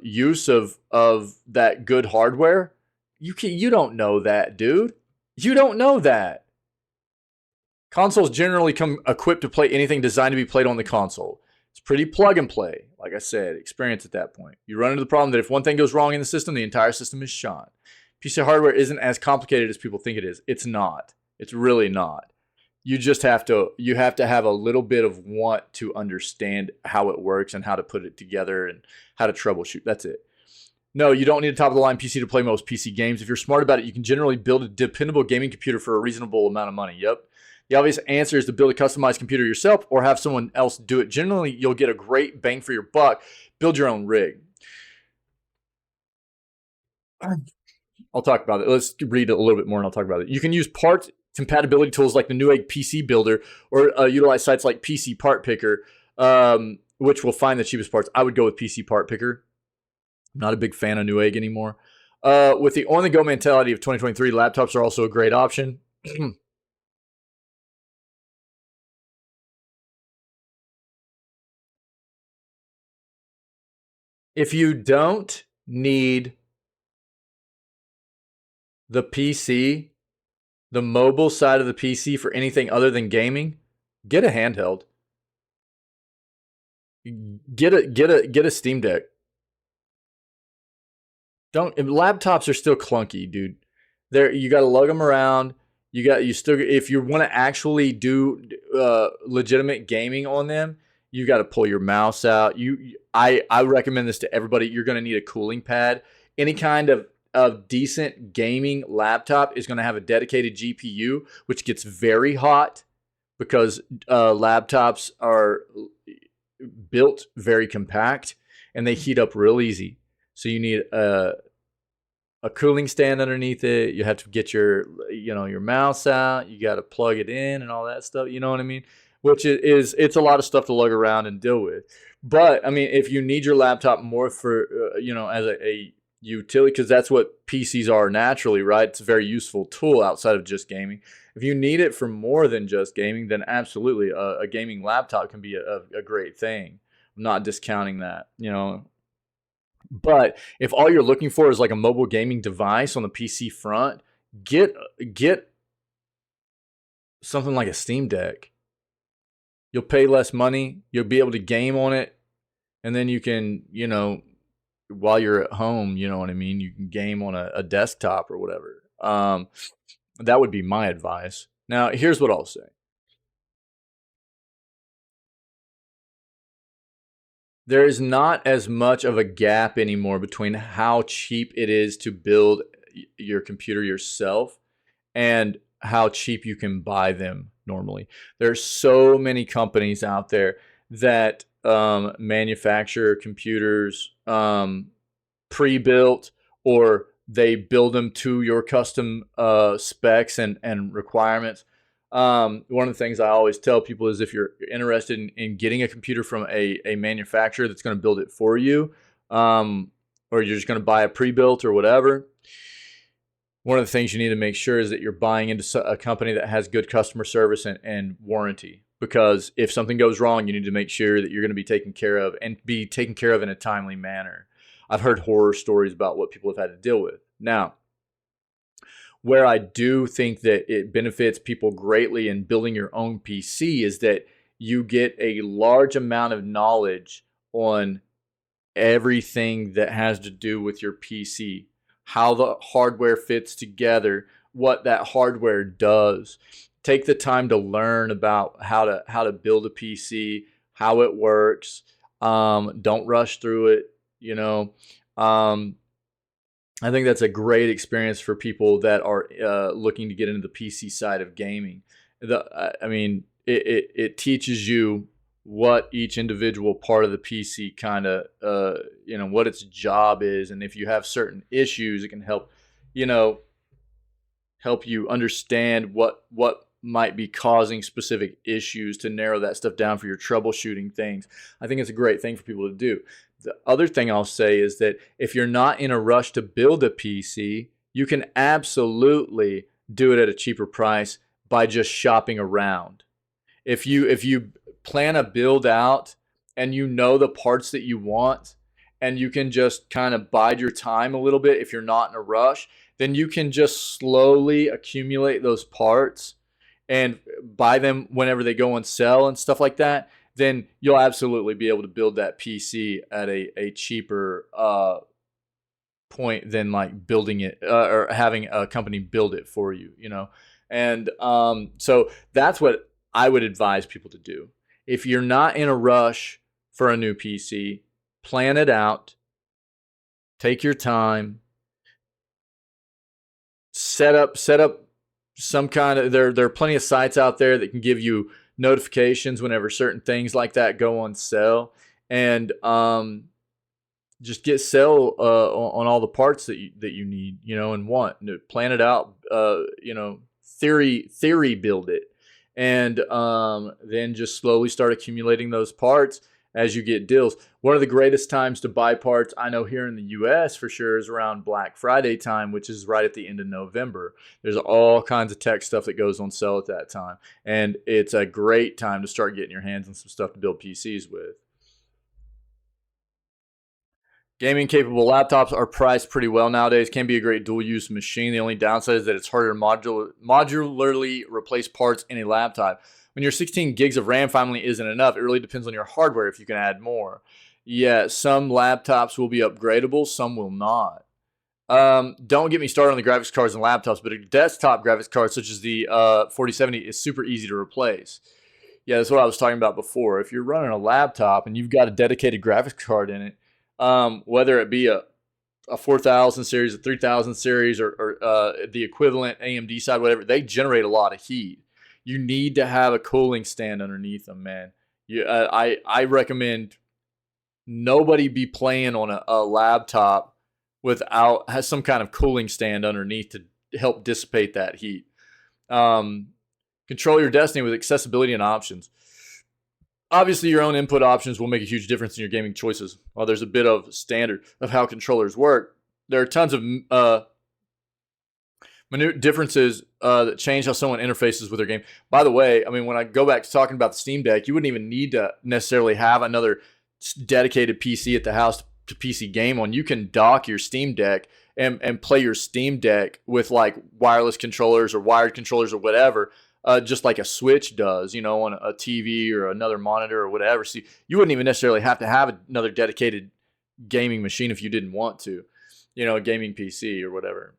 [SPEAKER 1] use of that good hardware. You don't know that, dude. You don't know that. Consoles generally come equipped to play anything designed to be played on the console. It's pretty plug and play. Like I said, experience at that point. You run into the problem that if one thing goes wrong in the system, the entire system is shot. PC hardware isn't as complicated as people think it is. It's not. It's really not. You just have to have a little bit of want to understand how it works and how to put it together and how to troubleshoot. That's it. No, you don't need a top-of-the-line PC to play most PC games. If you're smart about it, you can generally build a dependable gaming computer for a reasonable amount of money. Yep. The obvious answer is to build a customized computer yourself or have someone else do it. Generally, you'll get a great bang for your buck. Build your own rig. I'll talk about it. Let's read it a little bit more and I'll talk about it. You can use part compatibility tools like the Newegg PC Builder or utilize sites like PC Part Picker, which will find the cheapest parts. I would go with PC Part Picker. I'm not a big fan of Newegg anymore. With the on-the-go mentality of 2023, laptops are also a great option. If you don't need the PC, the mobile side of the PC for anything other than gaming, get a handheld. Get a Steam Deck. Laptops are still clunky, dude. You got to lug them around. If you want to actually do legitimate gaming on them, you got to pull your mouse out. I recommend this to everybody. You're going to need a cooling pad. Any kind of decent gaming laptop is going to have a dedicated GPU, which gets very hot because laptops are built very compact and they heat up real easy. So you need a cooling stand underneath it. You have to get your mouse out. You got to plug it in and all that stuff. You know what I mean? It's a lot of stuff to lug around and deal with. But I mean, if you need your laptop more for as a utility, because that's what PCs are naturally, right? It's a very useful tool outside of just gaming. If you need it for more than just gaming, then absolutely a gaming laptop can be a great thing. I'm not discounting that, But if all you're looking for is like a mobile gaming device on the PC front, get something like a Steam Deck. You'll pay less money. You'll be able to game on it. And then you can, while you're at home, you know what I mean? You can game on a desktop or whatever. That would be my advice. Now, here's what I'll say. There is not as much of a gap anymore between how cheap it is to build your computer yourself and how cheap you can buy them normally. There's so many companies out there that manufacture computers pre-built, or they build them to your custom specs and requirements. One of the things I always tell people is if you're interested in getting a computer from a manufacturer that's going to build it for you, or you're just going to buy a pre-built or whatever, one of the things you need to make sure is that you're buying into a company that has good customer service and warranty. Because if something goes wrong, you need to make sure that you're going to be taken care of and be taken care of in a timely manner. I've heard horror stories about what people have had to deal with. Now, where I do think that it benefits people greatly in building your own PC is that you get a large amount of knowledge on everything that has to do with your PC, how the hardware fits together, what that hardware does. Take the time to learn about how to build a PC, how it works. Don't rush through it. I think that's a great experience for people that are looking to get into the PC side of gaming. It teaches you what each individual part of the PC kind of, what its job is, and if you have certain issues, it can help you understand what might be causing specific issues to narrow that stuff down for your troubleshooting things. I think it's a great thing for people to do. The other thing I'll say is that if you're not in a rush to build a PC, you can absolutely do it at a cheaper price by just shopping around. If you plan a build out and you know the parts that you want, and you can just kind of bide your time a little bit if you're not in a rush, then you can just slowly accumulate those parts and buy them whenever they go on sale and stuff like that. then you'll absolutely be able to build that PC at a cheaper point than like building it or having a company build it for you, you know? And so that's what I would advise people to do. If you're not in a rush for a new PC, plan it out, take your time, set up some kind of, there are plenty of sites out there that can give you notifications whenever certain things like that go on sale, and just get sell on all the parts that you need, you know, and want. Plan it out, you know, theory build it, and then just slowly start accumulating those parts as you get deals. One of the greatest times to buy parts, I know here in the US for sure, is around Black Friday time, which is right at the end of November. There's all kinds of tech stuff that goes on sale at that time, and it's a great time to start getting your hands on some stuff to build PCs with. Gaming capable laptops are priced pretty well nowadays. Can be a great dual use machine. The only downside is that it's harder to modularly replace parts in a laptop. When your 16 gigs of RAM finally isn't enough, it really depends on your hardware if you can add more. Yeah, some laptops will be upgradable, some will not. Don't get me started on the graphics cards and laptops, but a desktop graphics card such as the 4070 is super easy to replace. Yeah, that's what I was talking about before. If you're running a laptop and you've got a dedicated graphics card in it, whether it be a 4000 series, a 3000 series, or the equivalent AMD side, whatever, they generate a lot of heat. You need to have a cooling stand underneath them, man. I recommend nobody be playing on a laptop without has some kind of cooling stand underneath to help dissipate that heat. Control your destiny with accessibility and options. Obviously, your own input options will make a huge difference in your gaming choices. While there's a bit of standard of how controllers work, there are tons of minute differences that change how someone interfaces with their game. By the way, I mean, when I go back to talking about the Steam Deck, you wouldn't even need to necessarily have another dedicated PC at the house to PC game on. You can dock your Steam Deck and play your Steam Deck with like wireless controllers or wired controllers or whatever. Just like a Switch does, you know, on a TV or another monitor or whatever. So you wouldn't even necessarily have to have another dedicated gaming machine if you didn't want to, you know, a gaming PC or whatever.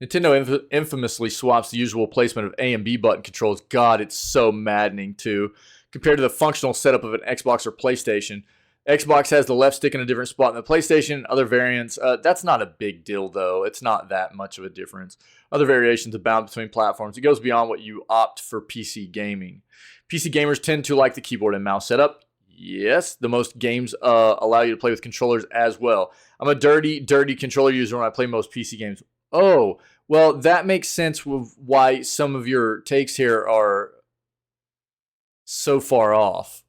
[SPEAKER 1] Nintendo infamously swaps the usual placement of A and B button controls. God, it's so maddening too, compared to the functional setup of an Xbox or PlayStation. Xbox has the left stick in a different spot than the PlayStation. Other variants, that's not a big deal though. It's not that much of a difference. Other variations abound between platforms. It goes beyond what you opt for PC gaming. PC gamers tend to like the keyboard and mouse setup. Yes, the most games allow you to play with controllers as well. I'm a dirty controller user when I play most PC games. Oh, well, that makes sense with why some of your takes here are so far off.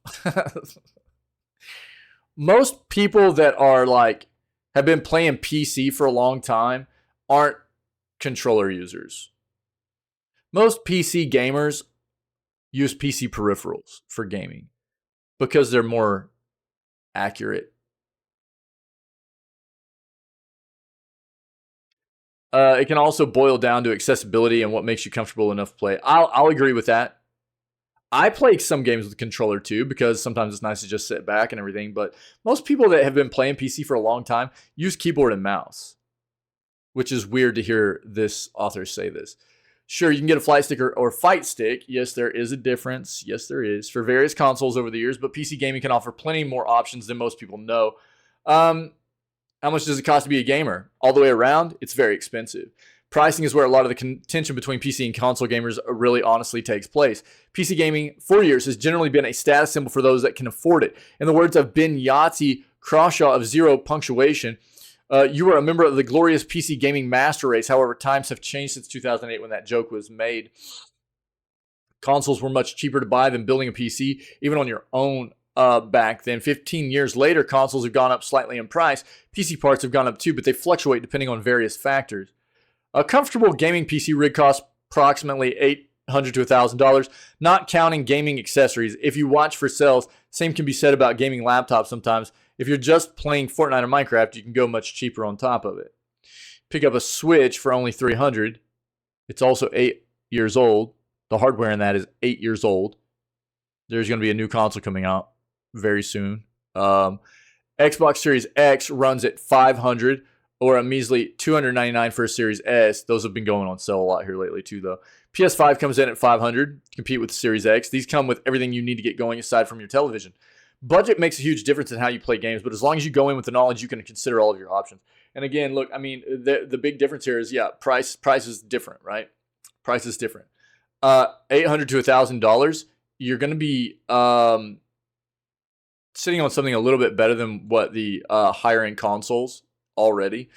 [SPEAKER 1] Most people that are like have been playing PC for a long time aren't controller users. Most PC gamers use PC peripherals for gaming because they're more accurate. It can also boil down to accessibility and what makes you comfortable enough to play. I'll agree with that. I play some games with a controller too because sometimes it's nice to just sit back and everything. But most people that have been playing PC for a long time use keyboard and mouse, which is weird to hear this author say this. Sure, you can get a flight stick or fight stick. Yes, there is a difference. Yes, there is for various consoles over the years, but PC gaming can offer plenty more options than most people know. How much does it cost to be a gamer? All the way around, it's very expensive. Pricing is where a lot of the contention between PC and console gamers really honestly takes place. PC gaming for years has generally been a status symbol for those that can afford it. In the words of Ben Yahtzee Crawshaw of Zero Punctuation, you were a member of the glorious PC gaming master race. However, times have changed since 2008 when that joke was made. Consoles were much cheaper to buy than building a PC, even on your own back then. 15 years later, consoles have gone up slightly in price. PC parts have gone up too, but they fluctuate depending on various factors. A comfortable gaming PC rig costs approximately $800 to $1,000, not counting gaming accessories. If you watch for sales, same can be said about gaming laptops sometimes. If you're just playing Fortnite or Minecraft, you can go much cheaper on top of it. Pick up a Switch for only $300. It's also 8 years old. The hardware in that is 8 years old. There's going to be a new console coming out very soon. Xbox Series X runs at $500 or a measly $299 for a Series S. Those have been going on sale a lot here lately too, though. PS5 comes in at $500 to compete with the Series X. These come with everything you need to get going aside from your television. Budget makes a huge difference in how you play games, but as long as you go in with the knowledge, you can consider all of your options. And again, look, I mean, the big difference here is, price is different, right? Price is different. $800 to $1,000, you're going to be sitting on something a little bit better than what the higher end consoles already.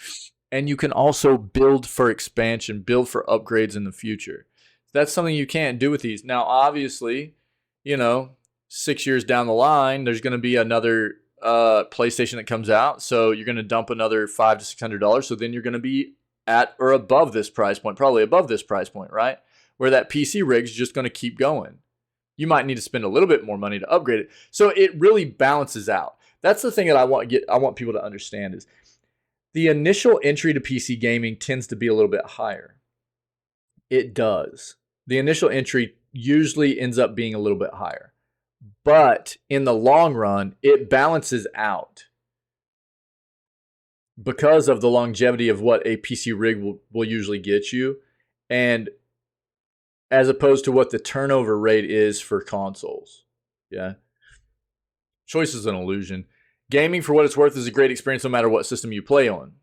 [SPEAKER 1] And you can also build for expansion, build for upgrades in the future. That's something you can't do with these. Now, obviously, 6 years down the line, there's going to be another PlayStation that comes out. So you're going to dump another $500 to $600. So then you're going to be at or above this price point, probably above this price point, right? Where that PC rig's just going to keep going. You might need to spend a little bit more money to upgrade it. So it really balances out. That's the thing that I want people to understand is the initial entry to PC gaming tends to be a little bit higher. It does. The initial entry usually ends up being a little bit higher. But in the long run, it balances out because of the longevity of what a PC rig will usually get you, and as opposed to what the turnover rate is for consoles. Yeah. Choice is an illusion. Gaming, for what it's worth, is a great experience no matter what system you play on.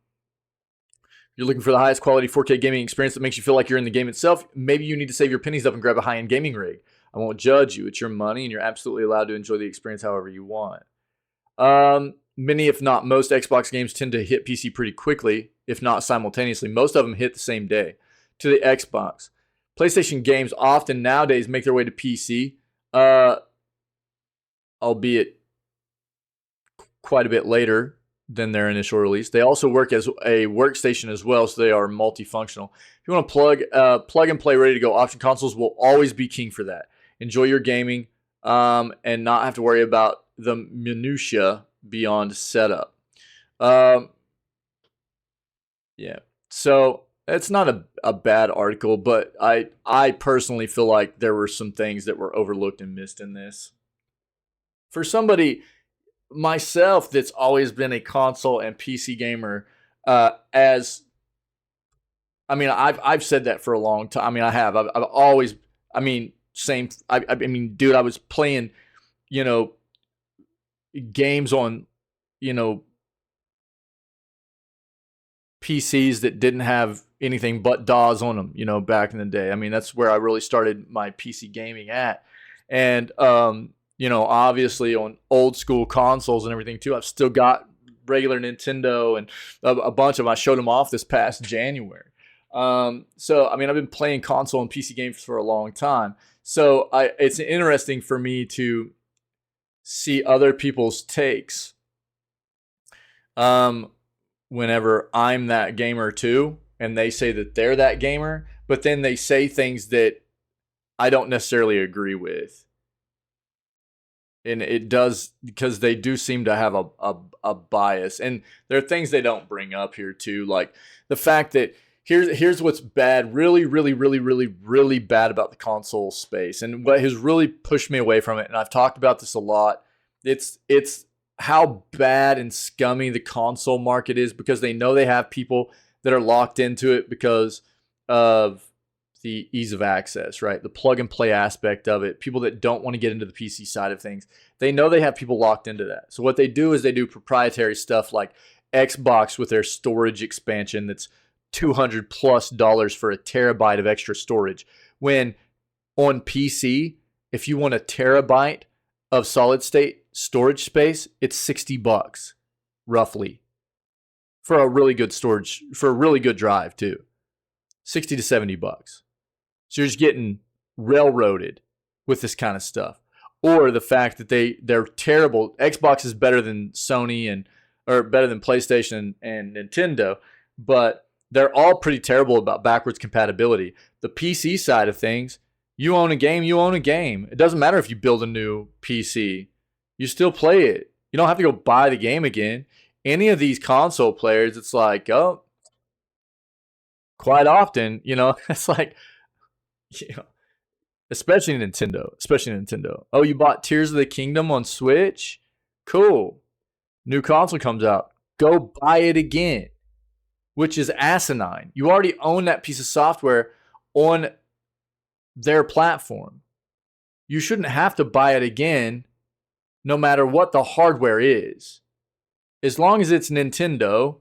[SPEAKER 1] If you're looking for the highest quality 4K gaming experience that makes you feel like you're in the game itself, maybe you need to save your pennies up and grab a high-end gaming rig. I won't judge you. It's your money, and you're absolutely allowed to enjoy the experience however you want. Many, if not most, Xbox games tend to hit PC pretty quickly, if not simultaneously. Most of them hit the same day to the Xbox. PlayStation games often nowadays make their way to PC, albeit quite a bit later than their initial release. They also work as a workstation as well, so they are multifunctional. If you want to plug and play, ready to go, option consoles will always be king for that. Enjoy your gaming and not have to worry about the minutia beyond setup. Yeah, so it's not a bad article, but I personally feel like there were some things that were overlooked and missed in this. For somebody myself that's always been a console and PC gamer, I've said that for a long time. I mean, I have. I've always. I mean, same. I mean, dude, I was playing, games on, PCs that didn't have anything but DAWs on them, back in the day. I mean, that's where I really started my PC gaming at. And, obviously on old school consoles and everything too, I've still got regular Nintendo and a bunch of them. I showed them off this past January. So, I mean, I've been playing console and PC games for a long time. So it's interesting for me to see other people's takes. Whenever I'm that gamer too, and they say that they're that gamer, but then they say things that I don't necessarily agree with. And it does, because they do seem to have a bias. And there are things they don't bring up here too, like the fact that here's what's bad, really, really, really, really, really bad about the console space, and what has really pushed me away from it. And I've talked about this a lot. It's how bad and scummy the console market is, because they know they have people that are locked into it because of the ease of access, right? The plug and play aspect of it. People that don't want to get into the PC side of things, they know they have people locked into that. So what they do is they do proprietary stuff like Xbox with their storage expansion that's $200+ for a terabyte of extra storage. When on PC, if you want a terabyte of solid state storage space, it's $60 roughly for a really good storage, for a really good drive too. $60 to $70. So you're just getting railroaded with this kind of stuff. Or the fact that they're terrible. Xbox is better than Sony or better than PlayStation and Nintendo, but they're all pretty terrible about backwards compatibility. The PC side of things, you own a game, you own a game. It doesn't matter if you build a new PC. You still play it. You don't have to go buy the game again. Any of these console players, it's like, quite often, it's like, Especially Nintendo. Especially Nintendo. Oh, you bought Tears of the Kingdom on Switch? Cool. New console comes out. Go buy it again, which is asinine. You already own that piece of software on their platform. You shouldn't have to buy it again no matter what the hardware is. As long as it's Nintendo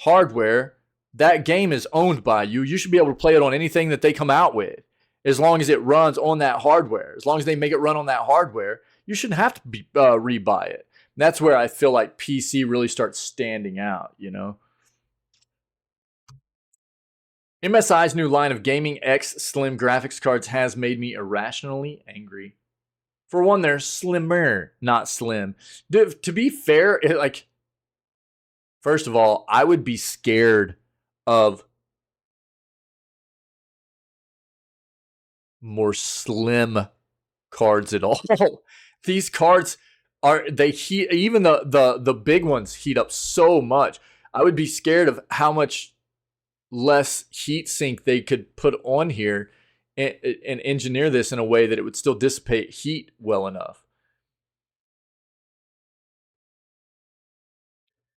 [SPEAKER 1] hardware, that game is owned by you. You should be able to play it on anything that they come out with. As long as it runs on that hardware. As long as they make it run on that hardware, you shouldn't have to rebuy it. And that's where I feel like PC really starts standing out, you know? MSI's new line of Gaming X Slim graphics cards has made me irrationally angry. For one, they're slimmer, not slim. To be fair, first of all, I would be scared of more slim cards at all. These cards heat, even the big ones heat up so much. I would be scared of how much less heat sink they could put on here and engineer this in a way that it would still dissipate heat well enough.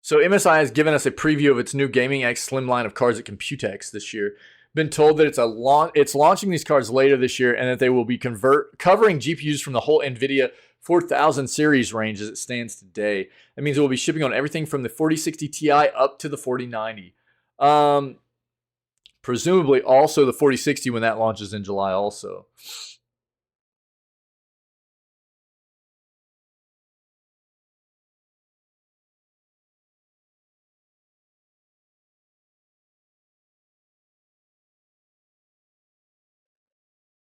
[SPEAKER 1] So MSI has given us a preview of its new Gaming X Slim line of cards at Computex this year. Been told that it's launching these cards later this year and that they will be covering GPUs from the whole NVIDIA 4000 series range as it stands today. That means it will be shipping on everything from the 4060 Ti up to the 4090. Presumably also the 4060 when that launches in July also.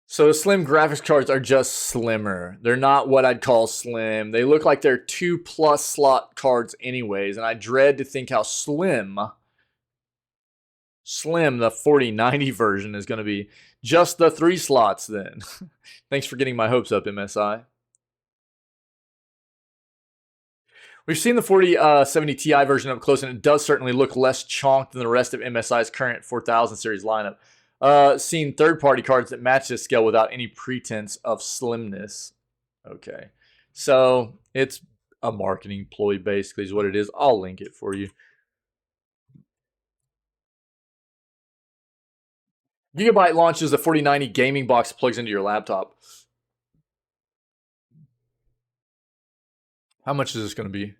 [SPEAKER 1] So the slim graphics cards are just slimmer. They're not what I'd call slim. They look like they're 2+ slot cards anyways, and I dread to think how slim the 4090 version is going to be. Just the 3 slots then. Thanks for getting my hopes up, MSI. We've seen the 4070 Ti version up close, and it does certainly look less chonked than the rest of MSI's current 4000 series lineup. Seen third-party cards that match this scale without any pretense of slimness. Okay. So it's a marketing ploy, basically, is what it is. I'll link it for you. Gigabyte launches a 4090 gaming box that plugs into your laptop. How much is this going to be?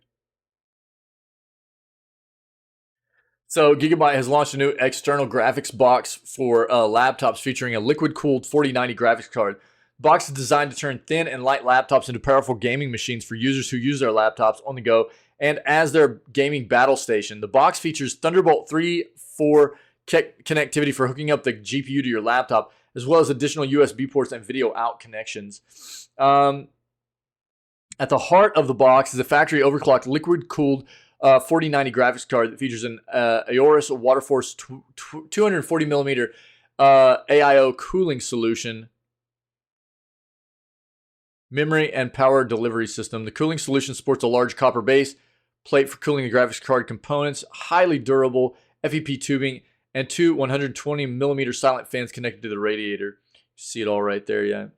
[SPEAKER 1] So Gigabyte has launched a new external graphics box for laptops featuring a liquid-cooled 4090 graphics card. The box is designed to turn thin and light laptops into powerful gaming machines for users who use their laptops on the go and as their gaming battle station. The box features Thunderbolt 3.4 connectivity for hooking up the GPU to your laptop, as well as additional USB ports and video out connections. At the heart of the box is a factory overclocked liquid-cooled 4090 graphics card that features an Aorus Waterforce 240mm AIO cooling solution, memory, and power delivery system. The cooling solution sports a large copper base plate for cooling the graphics card components, highly durable FEP tubing, and 2 120mm silent fans connected to the radiator. You see it all right there, yeah.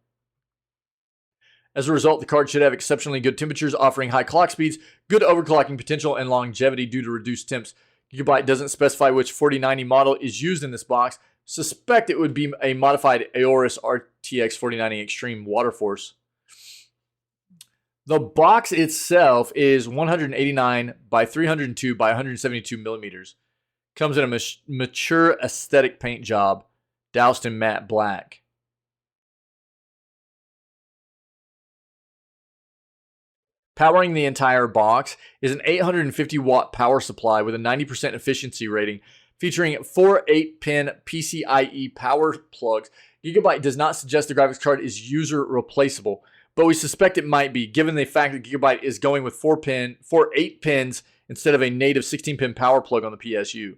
[SPEAKER 1] As a result, the card should have exceptionally good temperatures, offering high clock speeds, good overclocking potential, and longevity due to reduced temps. Gigabyte doesn't specify which 4090 model is used in this box. Suspect it would be a modified Aorus RTX 4090 Extreme Waterforce. The box itself is 189 by 302 by 172 millimeters. Comes in a mature aesthetic paint job, doused in matte black. Powering the entire box is an 850 watt power supply with a 90% efficiency rating, featuring 4 8-pin PCIe power plugs. Gigabyte does not suggest the graphics card is user replaceable, but we suspect it might be, given the fact that Gigabyte is going with 4 8 pins instead of a native 16-pin power plug on the PSU.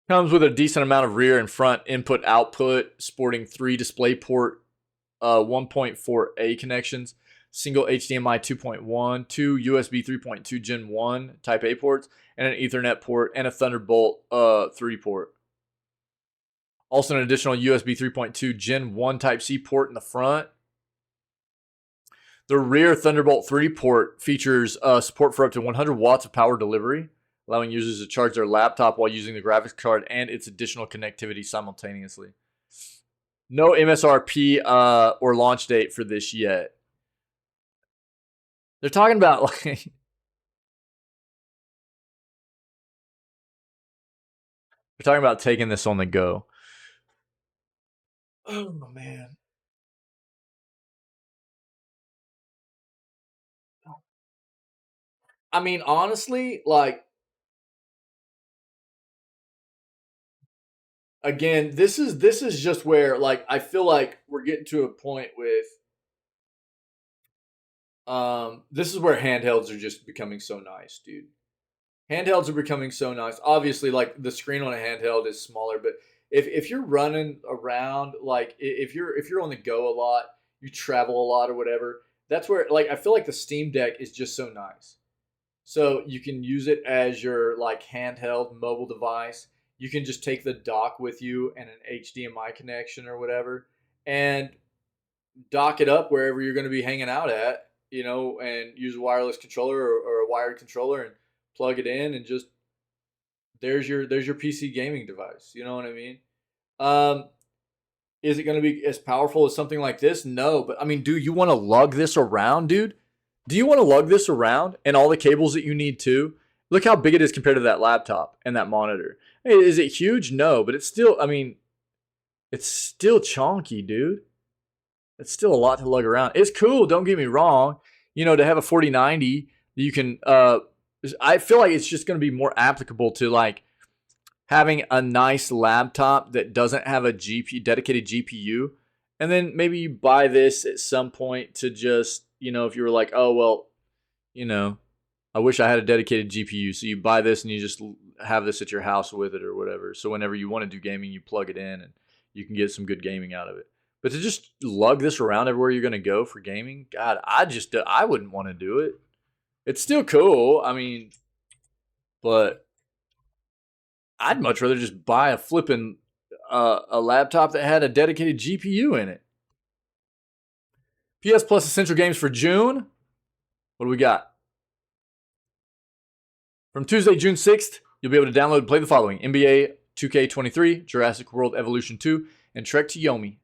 [SPEAKER 1] Comes with a decent amount of rear and front input-output, sporting 3 DisplayPort 1.4a connections, single HDMI 2.1, 2 USB 3.2 Gen 1 Type A ports, and an Ethernet port, and a Thunderbolt 3 port. Also, an additional USB 3.2 Gen 1 Type-C port in the front. The rear Thunderbolt 3 port features support for up to 100 watts of power delivery, allowing users to charge their laptop while using the graphics card and its additional connectivity simultaneously. No MSRP or launch date for this yet. They're talking about like they're talking about taking this on the go. Oh man. I mean, honestly, like again, this is just where like I feel like we're getting to a point with this is where handhelds are just becoming so nice, dude. Handhelds are becoming so nice. Obviously, like the screen on a handheld is smaller, but if you're running around, like if you're on the go a lot, you travel a lot or whatever, that's where like I feel like the Steam Deck is just so nice. So you can use it as your like handheld mobile device. You can just take the dock with you and an HDMI connection or whatever, and dock it up wherever you're going to be hanging out at, and use a wireless controller or a wired controller and plug it in and just there's your PC gaming device. You know what I mean? Is it going to be as powerful as something like this? No, but I mean, do you want to lug this around, dude? Do you want to lug this around and all the cables that you need too? Look how big it is compared to that laptop and that monitor. Hey, is it huge? No, but it's still, I mean, it's still chonky, dude. It's still a lot to lug around. It's cool, don't get me wrong. To have a 4090, you can, I feel like it's just going to be more applicable to like having a nice laptop that doesn't have a dedicated GPU. And then maybe you buy this at some point to just, if you were like, oh, well, I wish I had a dedicated GPU. So you buy this and you just have this at your house with it or whatever. So whenever you want to do gaming, you plug it in and you can get some good gaming out of it. But to just lug this around everywhere you're going to go for gaming, God, I wouldn't want to do it. It's still cool. I mean, but I'd much rather just buy a flipping a laptop that had a dedicated GPU in it. PS Plus Essential Games for June. What do we got? From Tuesday, June 6th, you'll be able to download and play the following: NBA 2K23, Jurassic World Evolution 2, and Trek to Yomi.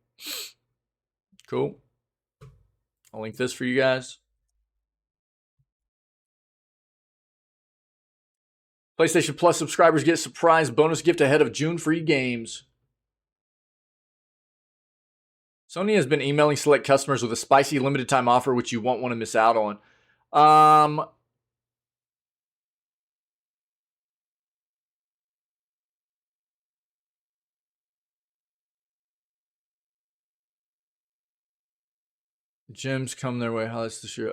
[SPEAKER 1] Cool. I'll link this for you guys. PlayStation Plus subscribers get surprise bonus gift ahead of June free games. Sony has been emailing select customers with a spicy limited time offer which you won't want to miss out on. Gems come their way. Highlights this year.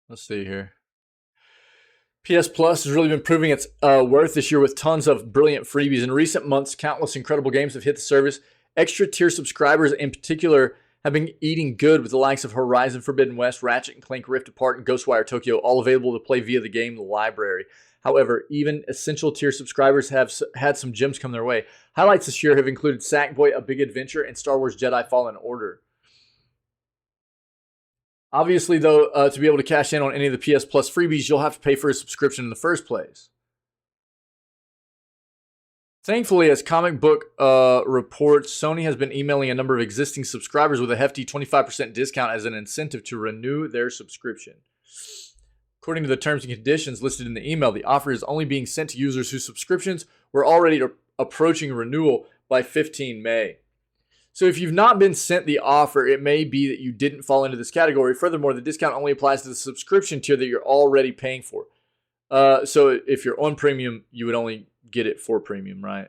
[SPEAKER 1] Let's see here. PS Plus has really been proving its worth this year with tons of brilliant freebies. In recent months, countless incredible games have hit the service. Extra tier subscribers in particular have been eating good with the likes of Horizon Forbidden West, Ratchet & Clank Rift Apart, and Ghostwire Tokyo, all available to play via the game library. However, even essential tier subscribers have had some gems come their way. Highlights this year have included Sackboy: A Big Adventure and Star Wars Jedi Fallen Order. Obviously, though, to be able to cash in on any of the PS Plus freebies, you'll have to pay for a subscription in the first place. Thankfully, as Comic Book reports, Sony has been emailing a number of existing subscribers with a hefty 25% discount as an incentive to renew their subscription. According to the terms and conditions listed in the email, the offer is only being sent to users whose subscriptions were already approaching renewal by 15 May. So if you've not been sent the offer, it may be that you didn't fall into this category. Furthermore, the discount only applies to the subscription tier that you're already paying for. So if you're on premium, you would only get it for premium, right?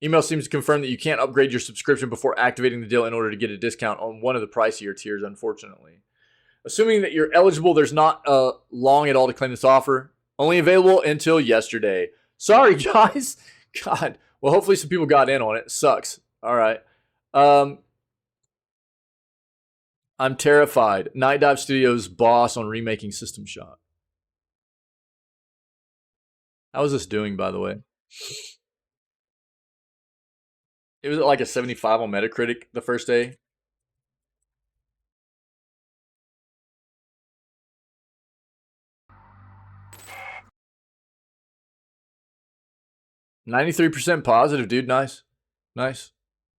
[SPEAKER 1] Email seems to confirm that you can't upgrade your subscription before activating the deal in order to get a discount on one of the pricier tiers, unfortunately. Assuming that you're eligible, there's not long at all to claim this offer. Only available until yesterday. Sorry, guys. God. Well, hopefully some people got in on it. Sucks. All right. I'm terrified. Night Dive Studios boss on remaking System Shock. How is this doing, by the way? It was at like a 75 on Metacritic the first day. 93% positive, dude. Nice. Nice.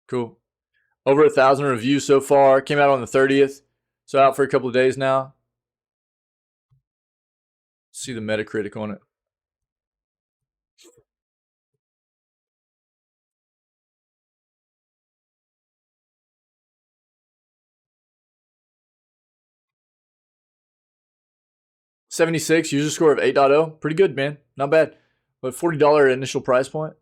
[SPEAKER 1] Cool. Over 1,000 reviews so far. Came out on the 30th. So out for a couple of days now. See the Metacritic on it. $76 user score of 8.0. Pretty good, man. Not bad. But $40 initial price point.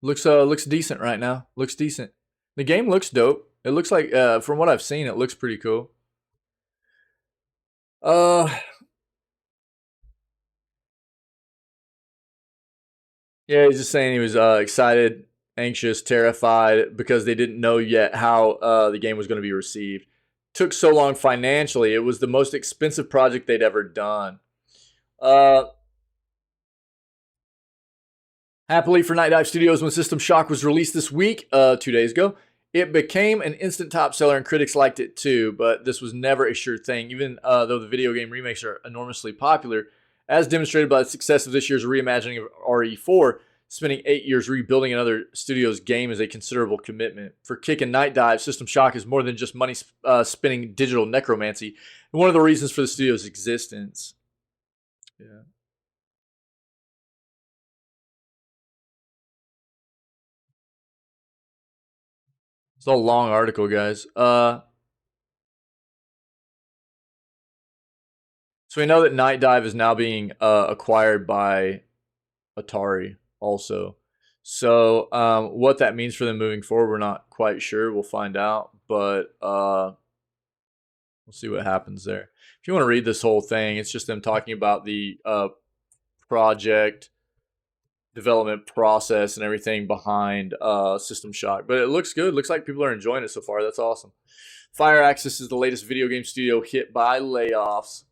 [SPEAKER 1] Looks decent right now. Looks decent. The game looks dope. It looks like from what I've seen, it looks pretty cool. Yeah, he's just saying he was excited, anxious, terrified because they didn't know yet how the game was going to be received. Took so long financially. It was the most expensive project they'd ever done. Happily for Night Dive Studios, when System Shock was released this week, 2 days ago, it became an instant top seller and critics liked it too, but this was never a sure thing, even though the video game remakes are enormously popular, as demonstrated by the success of this year's reimagining of RE4. Spending 8 years rebuilding another studio's game is a considerable commitment. For Kick and Night Dive, System Shock is more than just money spinning digital necromancy, and one of the reasons for the studio's existence. Yeah. It's a long article, guys. So we know that Night Dive is now being acquired by Atari also. So what that means for them moving forward, we're not quite sure. We'll find out, but we'll see what happens there. If you want to read this whole thing, it's just them talking about the project development process and everything behind System Shock. But it looks good. Looks like people are enjoying it so far. That's awesome. Fireaxis is the latest video game studio hit by layoffs.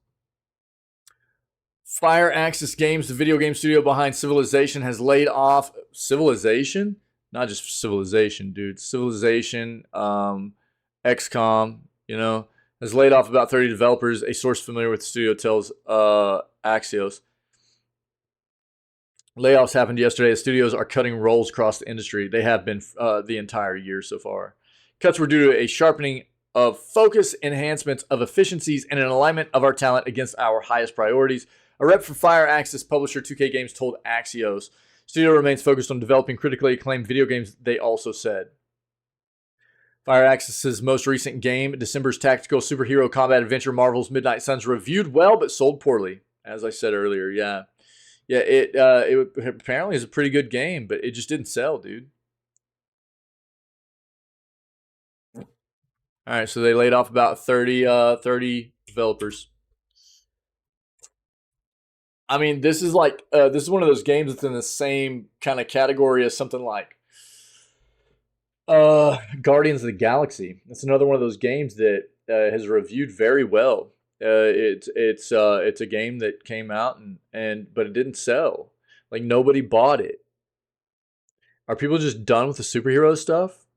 [SPEAKER 1] Fireaxis Games, the video game studio behind Civilization, has laid off Civilization? Not just Civilization, dude. Civilization, XCOM, has laid off about 30 developers. A source familiar with the studio tells Axios. Layoffs happened yesterday. The studios are cutting roles across the industry. They have been the entire year so far. Cuts were due to a sharpening of focus, enhancements of efficiencies, and an alignment of our talent against our highest priorities. A rep for Fireaxis publisher 2K Games told Axios. Studio remains focused on developing critically acclaimed video games, they also said. Fireaxis' most recent game, December's tactical superhero combat adventure Marvel's Midnight Suns, reviewed well but sold poorly, as I said earlier. Yeah, it apparently is a pretty good game, but it just didn't sell, dude. All right, so they laid off about 30 developers. I mean, this is like this is one of those games that's in the same kind of category as something like Guardians of the Galaxy. It's another one of those games that has reviewed very well. It's a game that came out but it didn't sell. Like nobody bought it. Are people just done with the superhero stuff?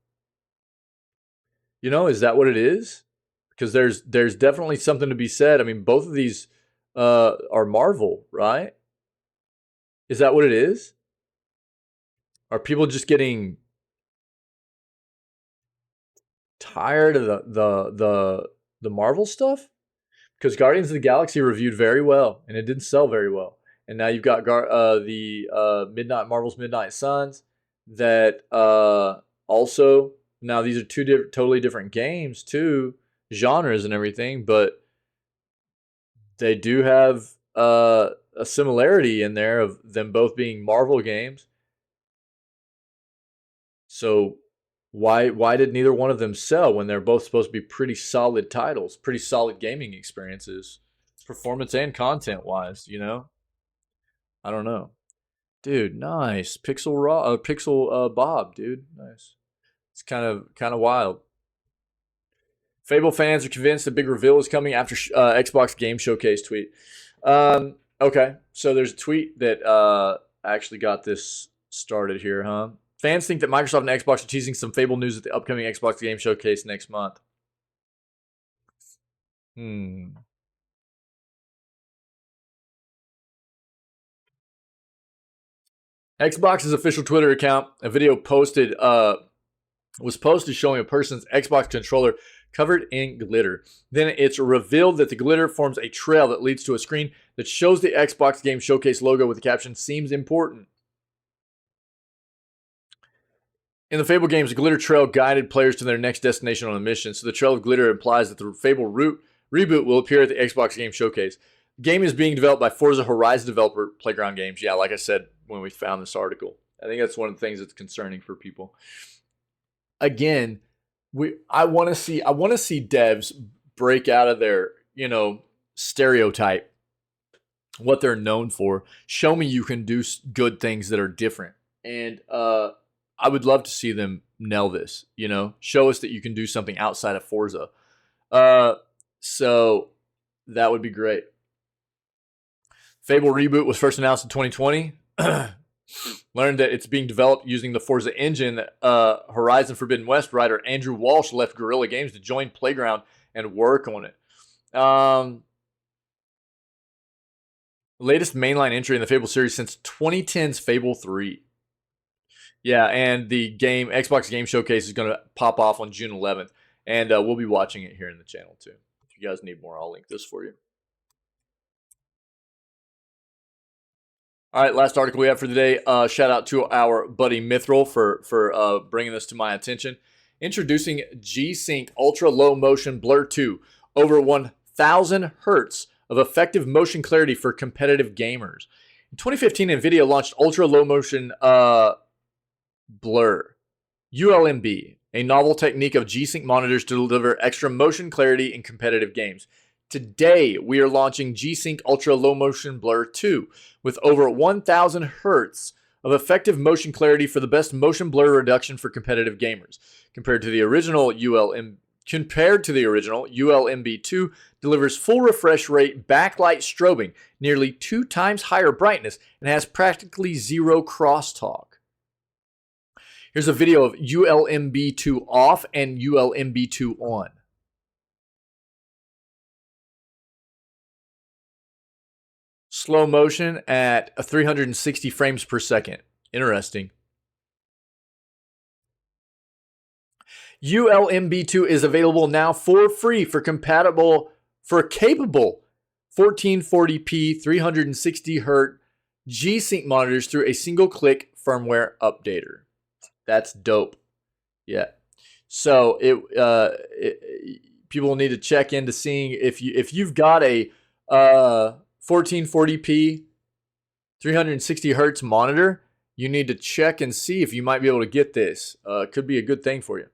[SPEAKER 1] Is that what it is? Because there's definitely something to be said. I mean, both of these are Marvel, right? Is that what it is? Are people just getting tired of the Marvel stuff? Because Guardians of the Galaxy reviewed very well, and it didn't sell very well. And now you've got Marvel's Midnight Suns that also, now these are two totally different games, too, genres and everything, but they do have a similarity in there of them both being Marvel games. So why did neither one of them sell when they're both supposed to be pretty solid titles, pretty solid gaming experiences, performance and content wise? I don't know. Dude, nice. Pixel Bob, dude. Nice. It's kind of wild. Fable fans are convinced a big reveal is coming after Xbox Game Showcase tweet. Okay, so there's a tweet that actually got this started here, huh? Fans think that Microsoft and Xbox are teasing some Fable news at the upcoming Xbox Game Showcase next month. Xbox's official Twitter account, a video was posted showing a person's Xbox controller covered in glitter. Then it's revealed that the glitter forms a trail that leads to a screen that shows the Xbox Game Showcase logo with the caption, "Seems important." In the Fable games, the glitter trail guided players to their next destination on a mission, so the trail of glitter implies that the Fable reboot will appear at the Xbox Game Showcase. The game is being developed by Forza Horizon developer Playground Games. Yeah, like I said when we found this article. I think that's one of the things that's concerning for people. Again, I want to see devs break out of their, stereotype, what they're known for. Show me you can do good things that are different. And I would love to see them nail this, show us that you can do something outside of Forza. So that would be great. Fable reboot was first announced in 2020. Learned that it's being developed using the Forza engine. Horizon Forbidden West writer Andrew Walsh left Guerrilla Games to join Playground and work on it. Latest mainline entry in the Fable series since 2010's Fable 3. Yeah, and the Xbox Game Showcase is going to pop off on June 11th. And we'll be watching it here in the channel too. If you guys need more, I'll link this for you. All right, last article we have for today. Shout out to our buddy Mithril for bringing this to my attention. Introducing G-Sync Ultra Low Motion Blur 2. Over 1,000 hertz of effective motion clarity for competitive gamers. In 2015, NVIDIA launched Ultra Low Motion Blur, ULMB, a novel technique of G-Sync monitors to deliver extra motion clarity in competitive games. Today, we are launching G-Sync Ultra Low Motion Blur 2 with over 1,000 hertz of effective motion clarity for the best motion blur reduction for competitive gamers. Compared to the original, ULMB2 delivers full refresh rate backlight strobing, nearly 2 times higher brightness, and has practically zero crosstalk. Here's a video of ULMB2 off and ULMB2 on. Slow motion at 360 frames per second. Interesting. ULMB2 is available now for free for capable 1440p 360 Hz G-Sync monitors through a single-click firmware updater. That's dope. Yeah. So people need to check into seeing if you've got a 1440p 360 hertz monitor, you need to check and see if you might be able to get this. It could be a good thing for you.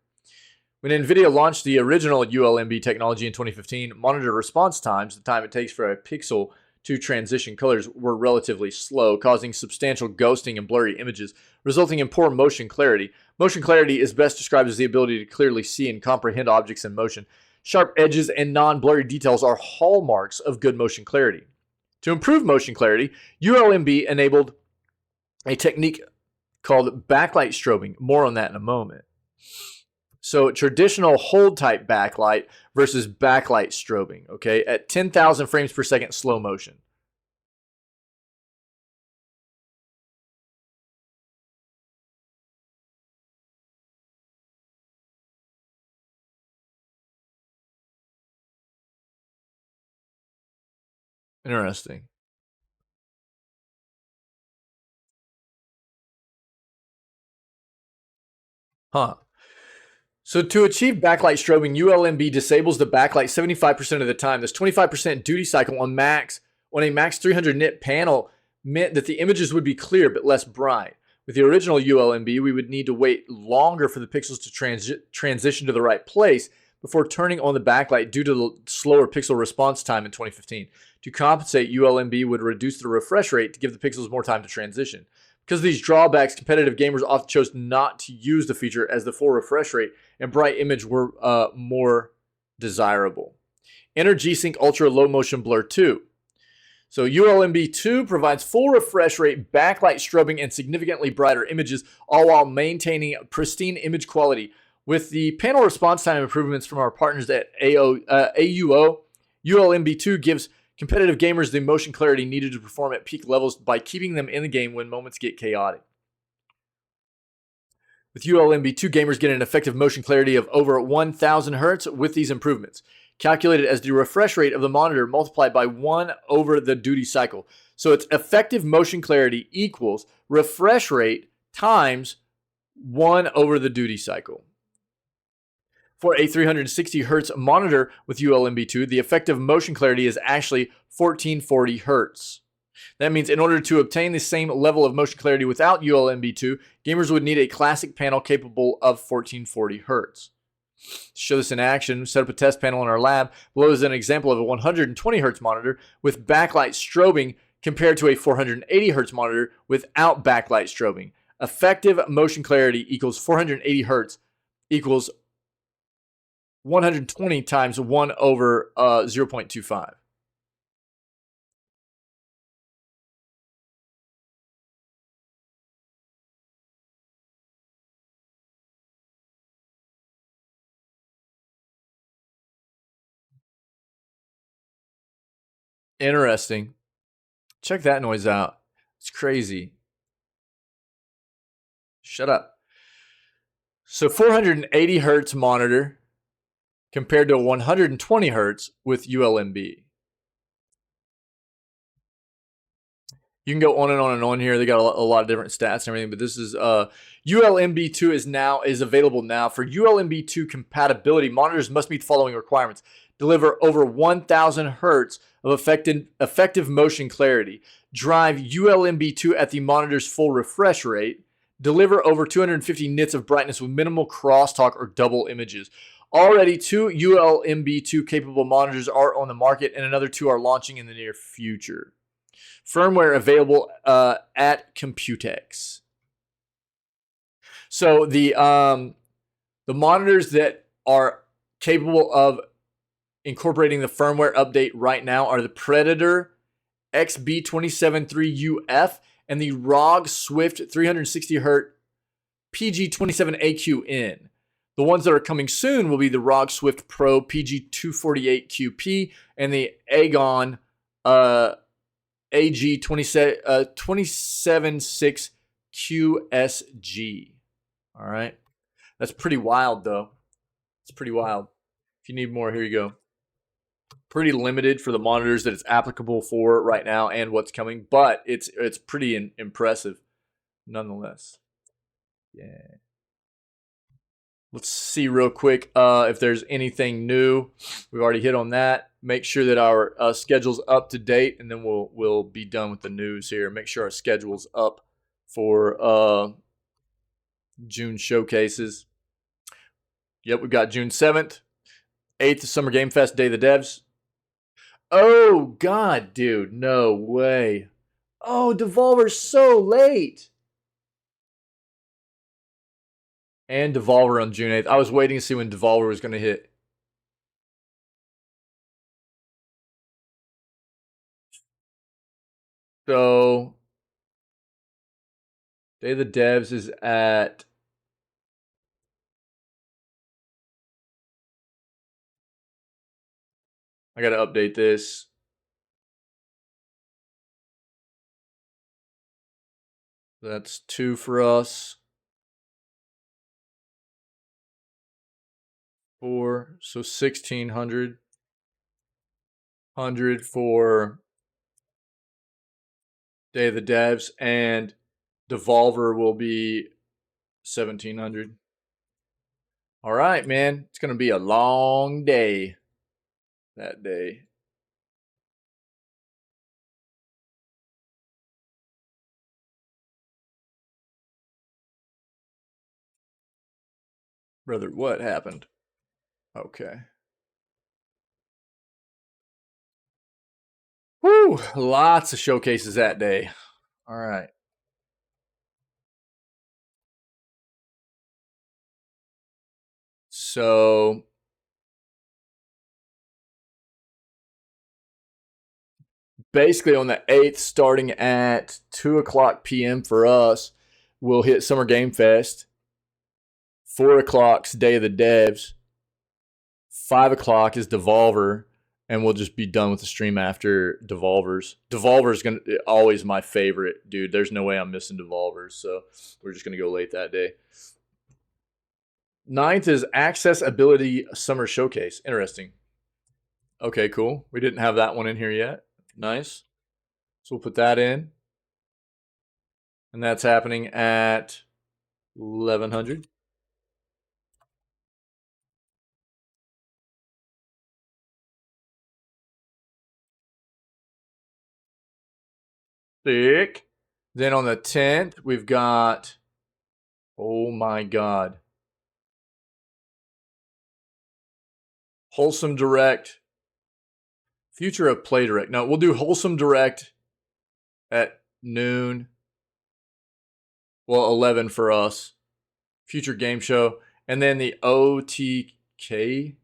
[SPEAKER 1] When NVIDIA launched the original ULMB technology in 2015, monitor response times, the time it takes for a pixel to transition colors, were relatively slow, causing substantial ghosting and blurry images, resulting in poor motion clarity. Motion clarity is best described as the ability to clearly see and comprehend objects in motion. Sharp edges and non-blurry details are hallmarks of good motion clarity. To improve motion clarity, ULMB enabled a technique called backlight strobing. More on that in a moment. So traditional hold type backlight versus backlight strobing, okay, at 10,000 frames per second slow motion. Interesting. Huh. So to achieve backlight strobing, ULMB disables the backlight 75% of the time. This 25% duty cycle on a max 300 nit panel meant that the images would be clear but less bright. With the original ULMB, we would need to wait longer for the pixels to transition to the right place before turning on the backlight due to the slower pixel response time in 2015. To compensate, ULMB would reduce the refresh rate to give the pixels more time to transition. Because of these drawbacks, competitive gamers often chose not to use the feature as the full refresh rate and bright image were more desirable. Enter G-Sync Ultra Low Motion Blur 2. So ULMB 2 provides full refresh rate, backlight strobing, and significantly brighter images, all while maintaining pristine image quality. With the panel response time improvements from our partners at AUO, ULMB 2 gives competitive gamers the motion clarity needed to perform at peak levels by keeping them in the game when moments get chaotic. With ULMB2, gamers get an effective motion clarity of over 1000 Hz with these improvements, calculated as the refresh rate of the monitor multiplied by 1 over the duty cycle. So its effective motion clarity equals refresh rate times 1 over the duty cycle. For a 360 Hz monitor with ULMB2, the effective motion clarity is actually 1440 Hz. That means in order to obtain the same level of motion clarity without ULMB2, gamers would need a classic panel capable of 1440 Hz. To show this in action, set up a test panel in our lab. Below is an example of a 120 Hz monitor with backlight strobing compared to a 480 Hz monitor without backlight strobing. Effective motion clarity equals 480 Hz equals 120 times 1 over 0.25. Interesting. Check that noise out. It's crazy. Shut up. So 480 Hertz monitor compared to 120 Hertz with ULMB. You can go on and on and on here. They got a lot of different stats and everything, but this is ULMB2 is available now. For ULMB2 compatibility, monitors must meet the following requirements: deliver over 1000 Hertz of effective motion clarity, drive ULMB2 at the monitor's full refresh rate, deliver over 250 nits of brightness with minimal crosstalk or double images. Already 2 ULMB2 capable monitors are on the market, and another 2 are launching in the near future. Firmware available at Computex. So the monitors that are capable of incorporating the firmware update right now are the Predator XB273UF and the ROG Swift 360Hz PG27AQN. The ones that are coming soon will be the ROG Swift Pro PG248QP and the Agon AG276QSG. All right. That's pretty wild, though. It's pretty wild. If you need more, here you go. Pretty limited for the monitors that it's applicable for right now and what's coming, but it's pretty impressive nonetheless. Yeah. Let's see real quick if there's anything new. We've already hit on that. Make sure that our schedule's up to date, and then we'll be done with the news here. Make sure our schedule's up for June showcases. Yep, we've got June 7th, 8th is Summer Game Fest, Day of the Devs. Oh, God, dude, no way. Oh, Devolver's so late. And Devolver on June 8th. I was waiting to see when Devolver was going to hit. So, Day of the Devs is at... I got to update this. That's 2 for us. 4, so 1600. 100 for Day of the Devs, and Devolver will be 1700. All right, man. It's going to be a long day that day. Brother, what happened? Okay. Woo! Lots of showcases that day. All right. So basically on the 8th, starting at 2 o'clock p.m. for us, we'll hit Summer Game Fest. 4 o'clock's Day of the Devs. 5 o'clock is Devolver, and we'll just be done with the stream after Devolver's. Devolver's gonna always my favorite, dude. There's no way I'm missing Devolver's, so we're just gonna go late that day. 9th is Accessibility Summer Showcase. Interesting. Okay, cool. We didn't have that one in here yet. Nice. So we'll put that in. And that's happening at 1100. Sick. Then on the 10th, we've got, oh my God, Wholesome Direct. Future of Play Direct. No, we'll do Wholesome Direct at noon. Well, 11 for us. Future Game Show. And then the OTK.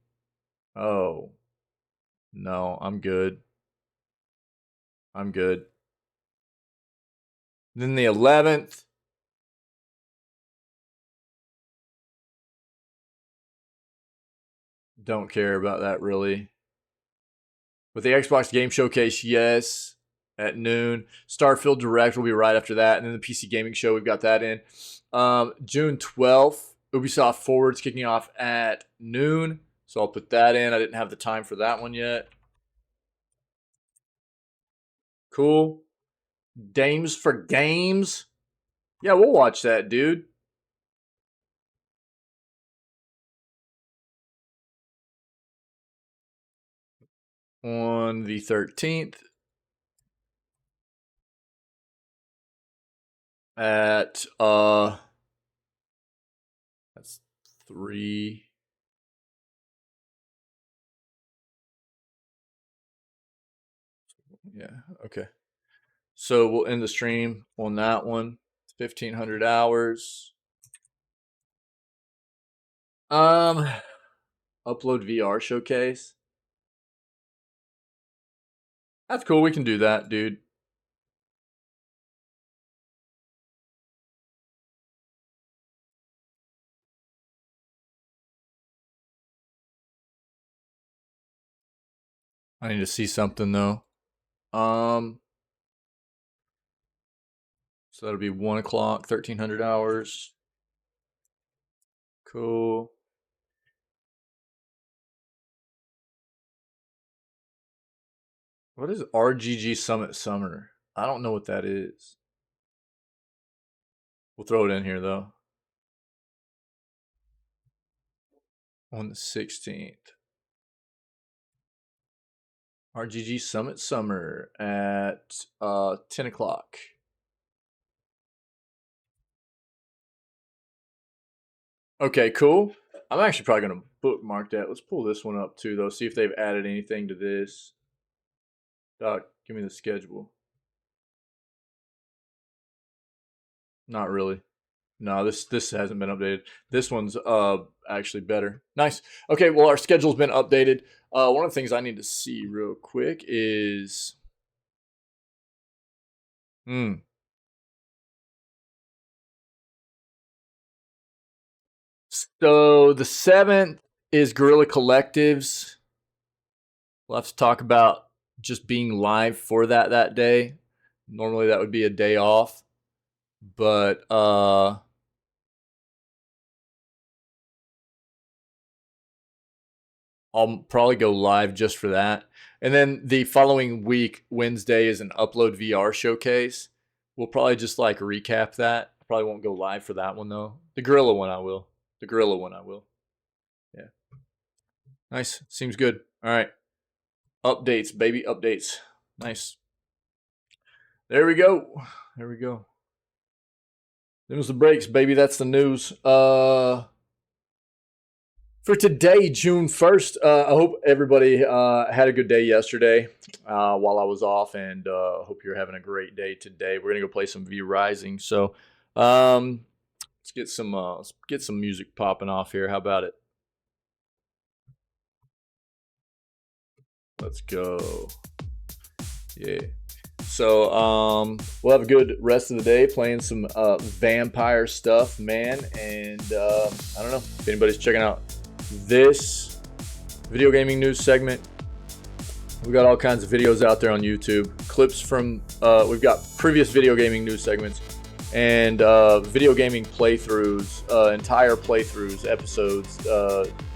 [SPEAKER 1] Oh. No, I'm good. I'm good. Then the 11th. Don't care about that really. With the Xbox Game Showcase, yes, at noon. Starfield Direct will be right after that. And then the PC Gaming Show, we've got that in. June 12th, Ubisoft Forward's kicking off at noon. So I'll put that in. I didn't have the time for that one yet. Cool. Dames for Games. Yeah, we'll watch that, dude. On the 13th at that's 3. Yeah, okay. So we'll end the stream on that one. 1,500 hours. Upload VR showcase. That's cool. We can do that, dude. I need to see something though. So that'll be 1 o'clock, 1,300 hours. Cool. What is RGG Summit Summer? I don't know what that is. We'll throw it in here though. On the 16th. RGG Summit Summer at 10 o'clock. Okay, cool. I'm actually probably going to bookmark that. Let's pull this one up too, though. See if they've added anything to this. Doc, give me the schedule. Not really. No, this hasn't been updated. This one's actually better. Nice. Okay, well, our schedule's been updated. One of the things I need to see real quick is So the 7th is Guerrilla Collectives. We'll have to talk about just being live for that day. Normally that would be a day off, but I'll probably go live just for that. And then the following week, Wednesday, is an Upload VR showcase. We'll probably just like recap that. I probably won't go live for that one though. The Gorilla one I will. Yeah. Nice. Seems good. All right. Updates, baby. Updates. Nice. There we go. Them was the breaks, baby. That's the news. For today, June 1st, I hope everybody had a good day yesterday while I was off, and hope you're having a great day today. We're gonna go play some V Rising. So let's get some music popping off here. How about it? Let's go. Yeah. So we'll have a good rest of the day playing some vampire stuff, man. And I don't know if anybody's checking out this video gaming news segment. We've got all kinds of videos out there on YouTube, clips from we've got previous video gaming news segments and video gaming playthroughs, entire playthroughs, episodes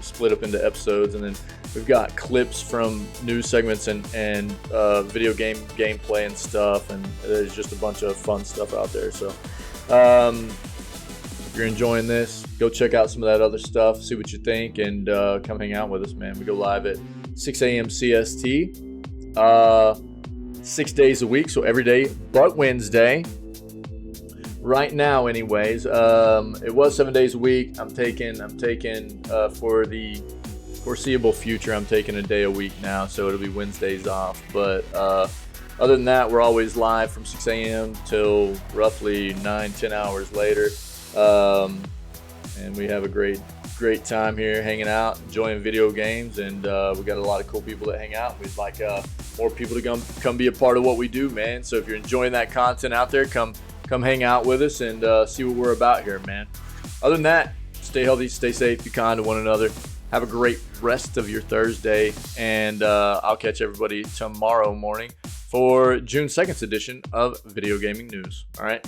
[SPEAKER 1] split up into episodes, and then we've got clips from news segments and video game gameplay and stuff, and there's just a bunch of fun stuff out there. So if you're enjoying this, go check out some of that other stuff, see what you think, and come hang out with us, man. We go live at 6 a.m. CST, 6 days a week, so every day but Wednesday. Right now, anyways, it was 7 days a week. I'm taking for the foreseeable future, I'm taking a day a week now, so it'll be Wednesdays off. But other than that, we're always live from 6 a.m. till roughly 9-10 hours later, and we have a great time here hanging out, enjoying video games, and we got a lot of cool people that hang out. We'd like more people to come be a part of what we do, man. So if you're enjoying that content out there, come hang out with us and see what we're about here, man. Other than that, stay healthy, stay safe, be kind to one another. Have a great rest of your Thursday, and I'll catch everybody tomorrow morning for June 2nd's edition of Video Gaming News. All right?